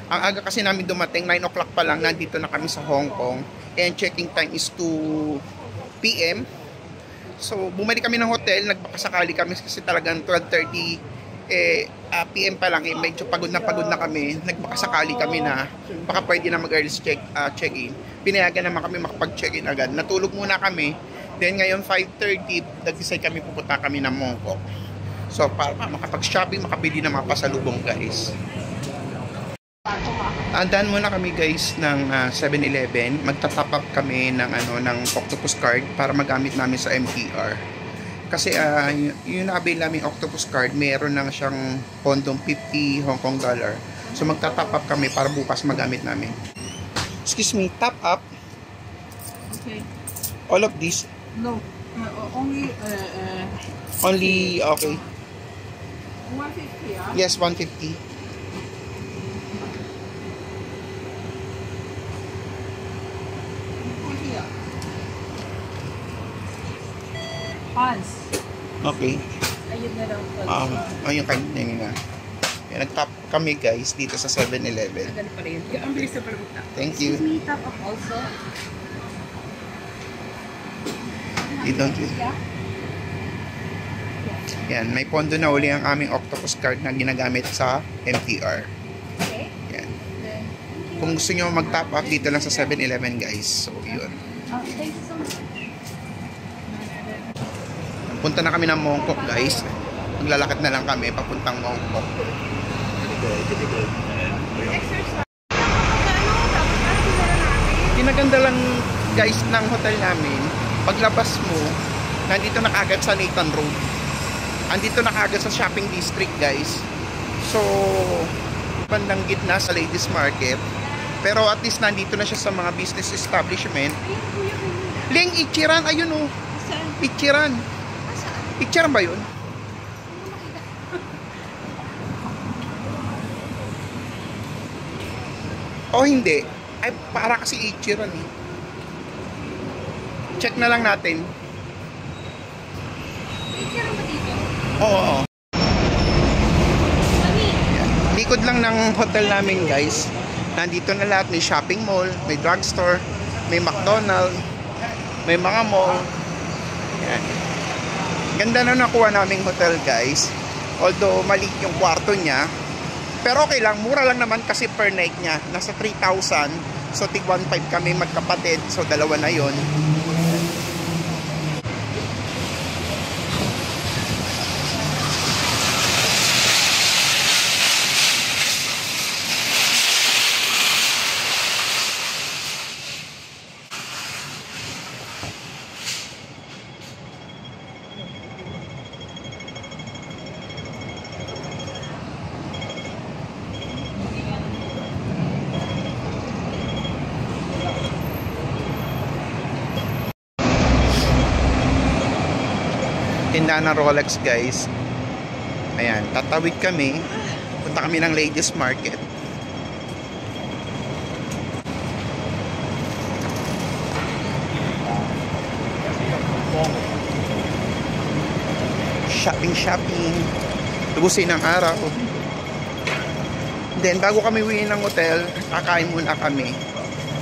S1: Ang aga kasi namin dumating, 9 o'clock pa lang, nandito na kami sa Hong Kong. And check-in time is 2 PM. So, bumalik kami ng hotel, nagpakasakali kami kasi talagang 12:30 PM pa lang, medyo pagod na kami. Nagpakasakali kami na baka pwede na mag-early check-in. Pinayagan naman kami makapag-check-in agad. Natulog muna kami. Then ngayon 5:30, nag-decide kami pupunta kami ng Mongkok. So, para makapag-shopping, makabili ng mga pasalubong, guys. Daan muna kami, guys, ng 7-Eleven. Magta-top up kami ng Octopus card para magamit namin sa MTR. Kasi yung na-avail namin Octopus card, meron na siyang pondong 50 Hong Kong dollar. So magta-top up kami para bukas magamit namin. Excuse me, top up?
S2: Okay.
S1: All of these?
S2: No, only
S1: okay.
S2: 150, ah?
S1: Yes, 150.
S2: Hans.
S1: Okay.
S2: Ayun na lang pala.
S1: Yung kanya nga. Yan, nag-top kami, guys, dito sa 7-Eleven.
S2: Ganun pa rin. Ang bilis na pala magtap.
S1: Thank you.
S2: Excuse me, top up also.
S1: You don't Yan, may pondo na uli ang aming Octopus card na ginagamit sa MTR.
S2: Okay.
S1: Yan.
S2: Then,
S1: Kung gusto nyo mag-top up, dito lang sa 7-Eleven, guys. So, yun.
S2: thank you so much.
S1: Punta na kami ng Mongkok, guys. Maglalakad na lang kami papuntang Mongkok. Pinaganda lang, guys, ng hotel namin. Paglabas mo, nandito na kagad sa Nathan Road. Andito na kagad sa shopping district, guys. So, bandang gitna sa Ladies Market. Pero at least nandito na siya sa mga business establishment. Ling, Ichiran, ayun o. Ichiran. Ichiran ba yun? O hindi. Ay, para kasi Ichiran eh. Check na lang natin.
S2: Ichiran ba dito?
S1: Oo. Yan. Likod lang ng hotel namin, guys. Nandito na lahat. May shopping mall, may drugstore, may McDonald's, may mga mall. Yan. Ganda na nakuha naming hotel, guys. Although maliit yung kwarto niya. Pero okay lang, mura lang naman kasi per night niya. Nasa 3,000. So tig 1,500 kami magkapatid. So dalawa na yon. Tindahan ng Rolex, guys. Ayan, tatawid kami. Punta kami ng Ladies Market. Shopping. Lubusin ng araw. Then, bago kami uwi ng hotel, kakain muna kami.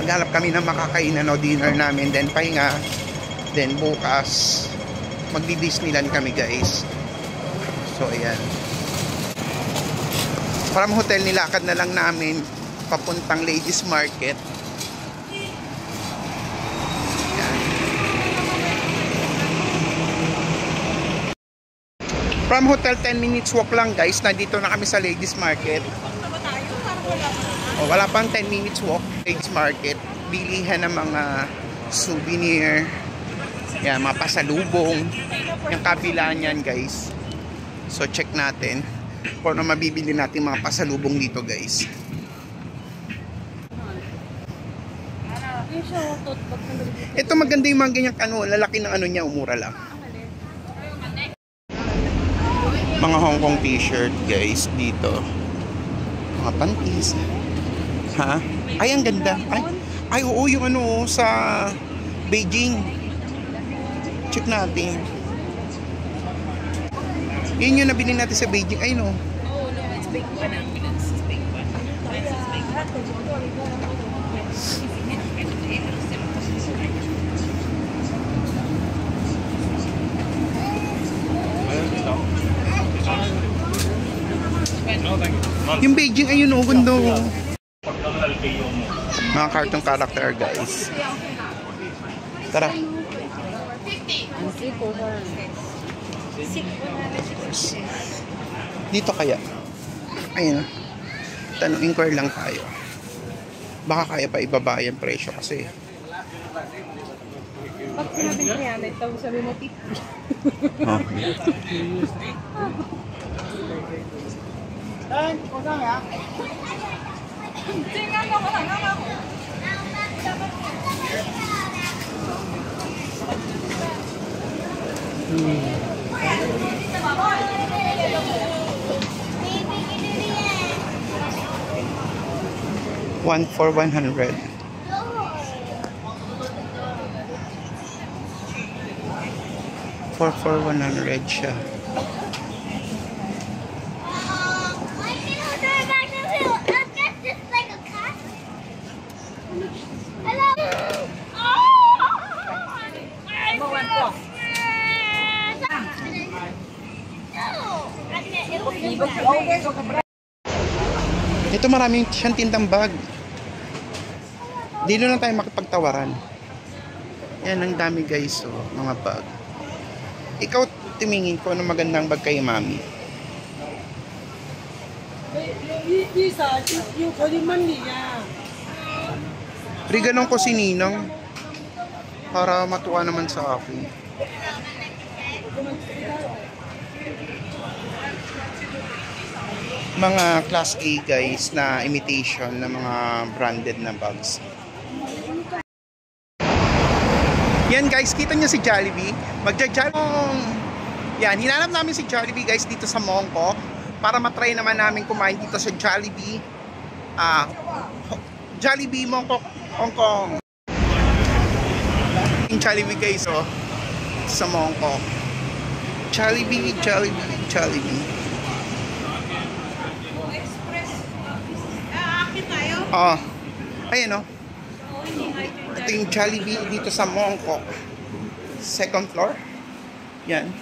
S1: Maghanap kami ng makakainan o dinner namin. Then, pahinga. Then, bukas, magdi-Disneyland kami, guys. So, ayan. From hotel, nilakad na lang namin papuntang Ladies Market. Ayan. From hotel, 10 minutes walk lang, guys. Nandito na kami sa Ladies Market. O, wala pang 10 minutes walk. Ladies Market. Bilihan ng mga souvenir. Yan, mga pasalubong. Yung kabila niyan, guys. So, check natin kung ano mabibili natin mga pasalubong dito, guys.
S2: Yung siya, tote bag na nalagay.
S1: Ito maganda yung mga ganyan, ano, lalaki ng ano niya, umura lang. Mga Hong Kong t-shirt, guys, dito. Mga panties. Ha? Ay, ang ganda. Ay, oo, yung ano, sa Beijing. Check natin. Yun yung nabili natin sa Beijing. Ay, no.
S2: Oh, no, it's big one. It's big one. It's big
S1: Yung Beijing, ayun, oh, ganda. Mga cartoon character, guys. Tara. Dito kaya? Ayun. Tanong inquire lang tayo. Baka kaya pa ibaba yung presyo kasi.
S2: Pag sinabing 300, tapos sabi mo 50.
S1: Oh. One for 100. For 100 siya. Ito maraming siyang tindang bag. Dito lang tayo makipagtawaran. Yan, ang dami guys, oh, mga bag. Ikaw, tumingin ko ng magandang bag kay mami. Regalon ko si Ninang para matuwa naman sa akin. Mga class A guys na imitation ng mga branded na bags. Yan guys, kita nyo si Jollibee. Yan, hinanap namin si Jollibee guys dito sa Mongkok para matry naman namin kumain dito sa Jollibee. Jollibee Mongkok, Hong Kong. Yung Jollibee guys, oh, sa Mongkok. Jollibee, Jollibee, Jollibee. Oh, ayan, oh. Ito yung Jollibee dito sa Mongkok. Second floor. Yan.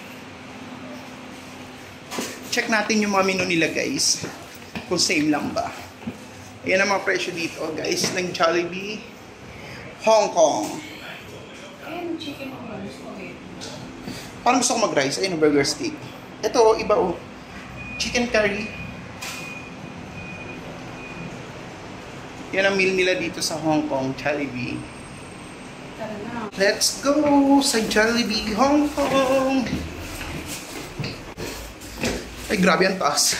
S1: Check natin yung mga menu nila guys. Kung same lang ba. Ayan ang mga presyo dito guys ng Jollibee Hong Kong. Parang gusto ko mag-rice. Ayan ang burger steak. Ito, iba oh. Chicken curry. Yan ang meal nila dito sa Hong Kong, Jollibee. Let's go sa Jollibee Hong Kong. Ay, grabe ang taas.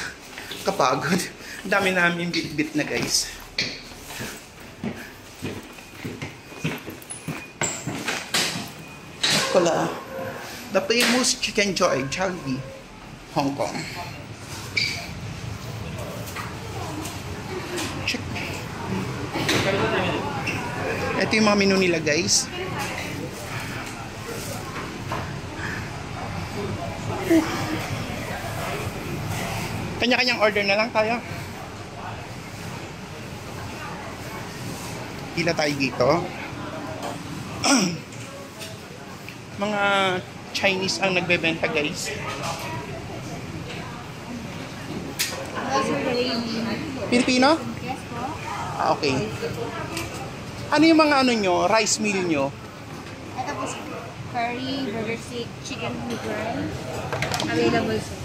S1: Kapagod. Ang dami namin bit-bit na guys. Pala. The famous Chicken Joy, Jollibee Hong Kong. Check. Ito yung mga menu nila guys. Kanya-kanyang order na lang tayo. Pila tayo dito. Mga Chinese ang nagbebenta guys. Filipino?
S2: Yes po.
S1: Okay. Ano yung mga ano nyo, rice meal nyo?
S2: Ito po curry, burger steak, chicken fry. Available sir.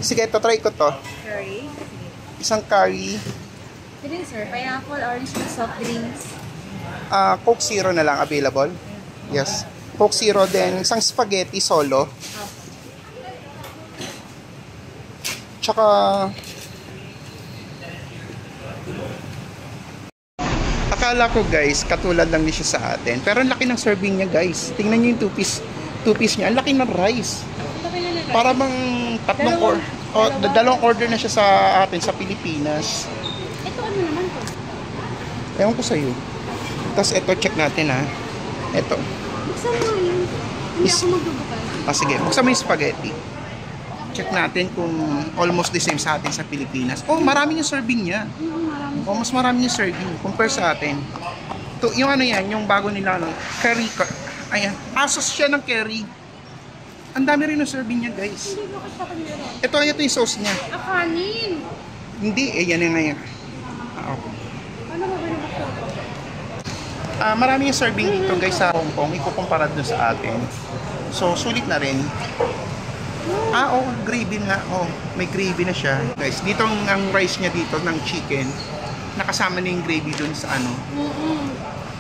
S1: Sige, try ko to.
S2: Curry.
S1: Isang curry.
S2: Ito din sir, pineapple, orange juice, soft drinks.
S1: Coke Zero na lang available. Yes. Coke Zero din. Isang spaghetti solo. Tsaka Akala ko guys, katulad lang din siya sa atin. Pero ang laki ng serving niya guys. Tingnan niyo yung two piece niya. Ang laki ng rice. Para bang dalawang order na siya sa atin sa Pilipinas.
S2: Ito ano naman to?
S1: Ewan ko sa'yo. Tapos ito, check natin ha. Ito.
S2: Buksan mo yun. Hindi ako magbubukas.
S1: Sige, buksan mo yung spaghetti. Check natin kung almost the same sa atin sa Pilipinas. Oh, marami yung serving niya.
S2: Marami.
S1: Oh, mas marami yung serving compare sa atin. To, yung ano yan, yung bago nila, ano, curry. Ayan, asos siya ng curry. Ang dami rin yung serving niya, guys.
S2: Hindi mo kasi kapag
S1: Ito yung sauce niya.
S2: kanin.
S1: Hindi, yan yung ngayon.
S2: Ano ba ba yung
S1: Marami yung serving dito, guys, sa Hong Kong. Ikukumpara dun sa atin. So, sulit na rin. Gravy nga. May gravy na siya. Guys, dito ang rice niya dito ng chicken. Nakasama na yung gravy dun sa ano.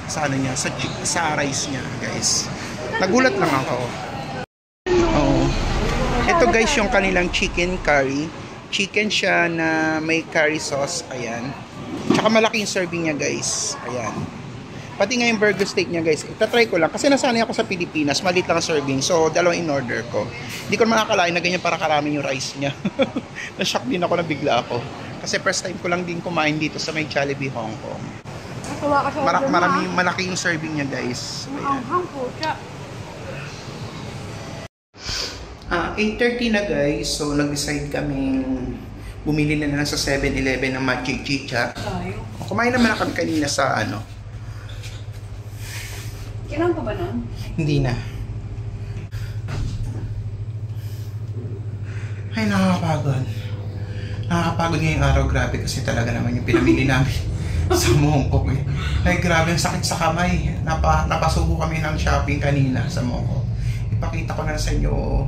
S1: Sa ano niya, sa rice niya, guys. Nagulat lang ako. Ito guys, yung kanilang chicken curry. Chicken siya na may curry sauce. Ayan. Tsaka malaki yung serving niya, guys. Ayan. Pati nga yung burger steak niya, guys. Itatry ko lang. Kasi nasanay ako sa Pilipinas. Maliit lang ang serving. So, dalawang in-order ko. Hindi ko naman nakakalain na ganyan para karami yung rice niya. Na-shock din ako na bigla ako. Kasi first time ko lang din kumain dito sa may Jollibee, Hong Kong. Malaki yung serving niya, guys. Ayan. 8:30 na, guys. So, nag-decide kaming bumili na lang sa 7-Eleven ng Machichicha. Kumain naman na kami kanina sa ano.
S2: Kailan ko ba nun?
S1: Hindi na. Ay, nakakapagod. Nakakapagod ngayong araw, grabe, kasi talaga naman yung pinamili namin sa Mongkok eh. Ay, grabe, ang sakit sa kamay. Napasubo kami ng shopping kanina sa Mongkok. Ipakita ko na sa inyo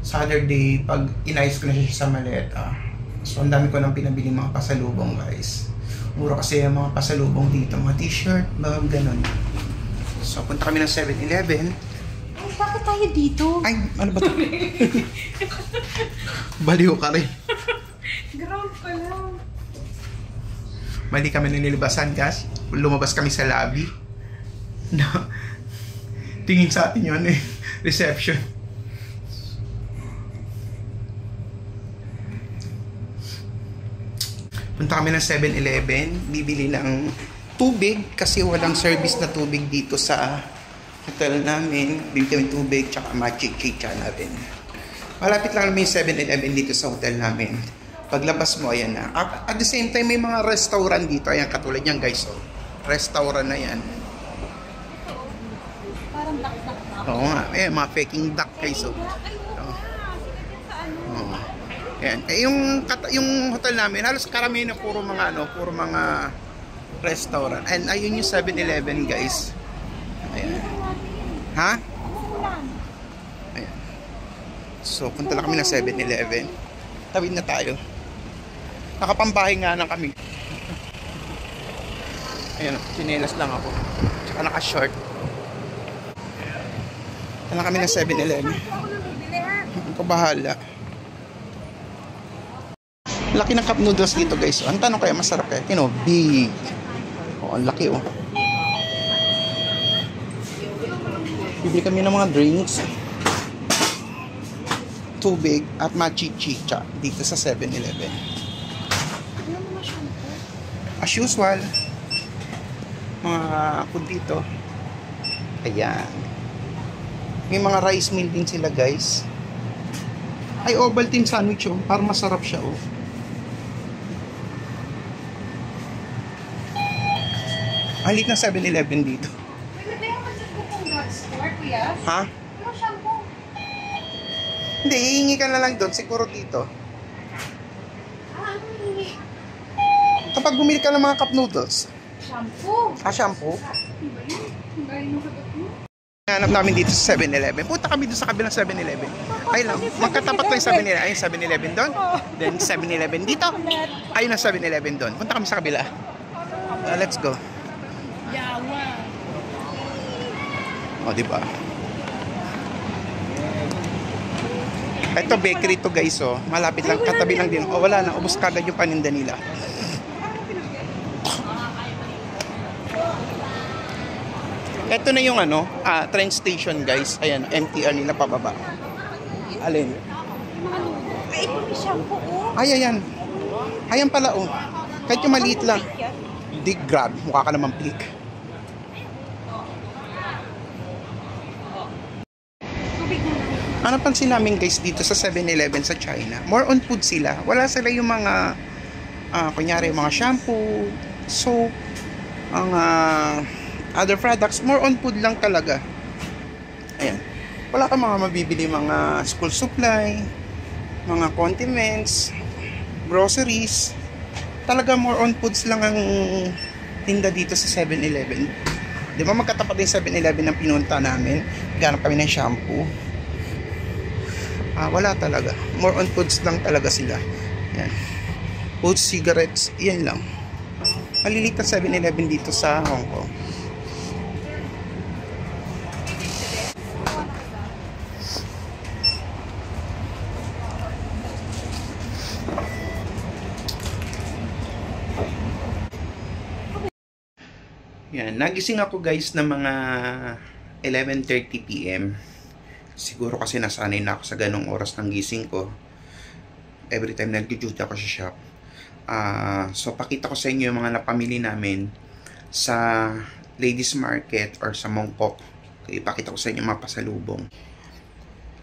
S1: Saturday pag inayos ko na siya sa maleta. So, ang dami ko nang pinabili mga pasalubong, guys. Mura kasi yung mga pasalubong dito, mga t-shirt, mga ganun. So, punta kami ng 7-Eleven.
S2: Ay, bakit tayo dito?
S1: Ay, ano ba ito? Baliw ka rin.
S2: Ground ko lang.
S1: Mali kami nilibasan, guys. Lumabas kami sa lobby. No. Tingin sa atin yun eh. Reception. Punta kami ng 7-Eleven. Bibili ng tubig kasi walang service na tubig dito sa hotel namin. Bibili kami tubig tsaka machichicha natin. Malapit lang namin yung 7-Eleven dito sa hotel namin. Paglabas mo, ayan na. At the same time, may mga restaurant dito. Ayan, katulad yan, guys. Oh. Restaurant na yan.
S2: Parang duck.
S1: Oo nga. Ayan, mga peking duck, guys. Oh. Oh. Ayan. Yung hotel namin, halos karamihan na puro mga restaurant. And ayun yung 7-Eleven, guys. Ayan. Ha? Ayan. So, punta lang kami ng 7-Eleven. Tawid na tayo. Nakapambahay nga lang kami. Ayan, sinelas lang ako. Tsaka naka-short. Punta lang kami ng 7-Eleven. Ako bahala. Laki ng cup noodles dito, guys. Ang tanong kaya masarap eh. You know, big. Oh, ang laki oh. Bibili kami ng mga drinks, tubig at machichicha dito sa 7-Eleven. As usual, mga food dito. Ayan. May mga rice meal din sila, guys. Ay, Ovaltine sandwich oh. Parang masarap siya oh. Halit na 7-Eleven dito.
S2: May nabaya mo sa kung drugstore, kuya?
S1: Ha?
S2: Yung shampoo.
S1: Hindi, hihingi ka na lang doon. Siguro dito.
S2: Ano hihingi?
S1: Kapag bumili ka ng mga cup noodles.
S2: Shampoo.
S1: Shampoo.
S2: Diba yun? Ang galing ng sagot mo.
S1: Hanap namin dito sa 7-Eleven. Punta kami doon sa kabilang 7-Eleven. Ay lang, magkatapat lang yung 7-Eleven. Ayun, 7-Eleven doon. Then 7-Eleven dito. Ayun ang 7-Eleven doon. Punta kami sa kabila. Let's go.
S2: Yawa.
S1: O, diba? Ito, bakery to, guys, oh. Malapit lang, katabi lang din. O, wala na. Ubus kagad yung paninda nila. Ito na yung ano, train station guys. Ayan, MTR nila pababa. Alin?
S2: Ay, ito may shampoo, oh.
S1: Ay, ayan. Ayan pala, oh. Kahit yung maliit lang. Di, grab. Mukha ka naman plik.
S2: Tubig na lang.
S1: Ano pansin namin guys dito sa 7-Eleven sa China? More on food sila. Wala sila yung mga, kunyari, mga shampoo, soap, mga other products. More on food lang talaga. Ayan. Wala kang mga mabibili mga school supply, mga condiments, groceries. Talaga more on foods lang ang tinda dito sa 7-Eleven. Di ba magkatapat yung 7-Eleven ng pinunta namin? Ganap kami ng shampoo. Wala talaga. More on foods lang talaga sila. Yan. Food, cigarettes, yan lang. Malilit na 7-Eleven dito sa Hong Kong. Yan, nagising ako guys na mga 11:30 PM. Siguro kasi nasanay na ako sa ganong oras ng gising ko. Every time nag-duty ako sa shop. So pakita ko sa inyo yung mga napamili namin sa Ladies Market or sa Mongkok. Ipakita ko sa inyo mga pasalubong.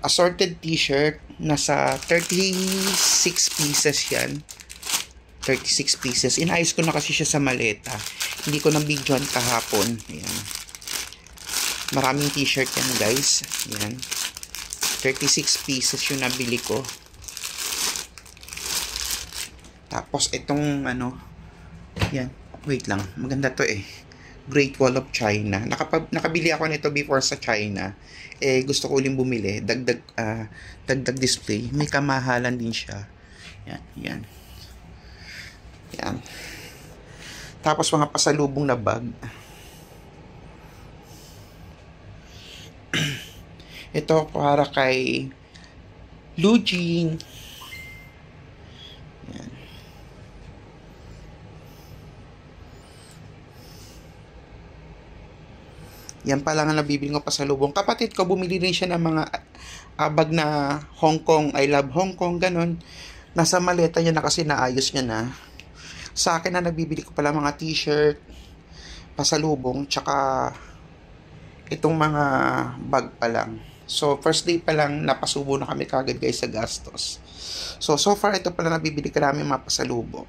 S1: Assorted t-shirt, nasa 36 pieces yan. 36 pieces. Inayos ko na kasi siya sa maleta. Hindi ko nang videoan kahapon. Ayan. Maraming t-shirt yan guys. Ayan. 36 pieces yung nabili ko. Tapos itong ano. Yan. Wait lang. Maganda to eh. Great Wall of China. Nakabili ako nito before sa China. Gusto ko uling bumili. Dagdag display. May kamahalan din siya. Yan. Yan. Yan. Tapos mga pasalubong na bag. Ito para kay Lujin. Yan. Yan pa lang ang nabibili ko pasalubong. Kapatid ko bumili rin siya ng mga bag na Hong Kong, I love Hong Kong, ganun. Nasa maleta niya na kasi naayos niya na. Sa akin na nabibili ko pala mga t-shirt, pasalubong, tsaka itong mga bag pa lang. So, first day pa lang, napasubo na kami kagad guys sa gastos. So far, ito pala nabibili ka namin mga pasalubong.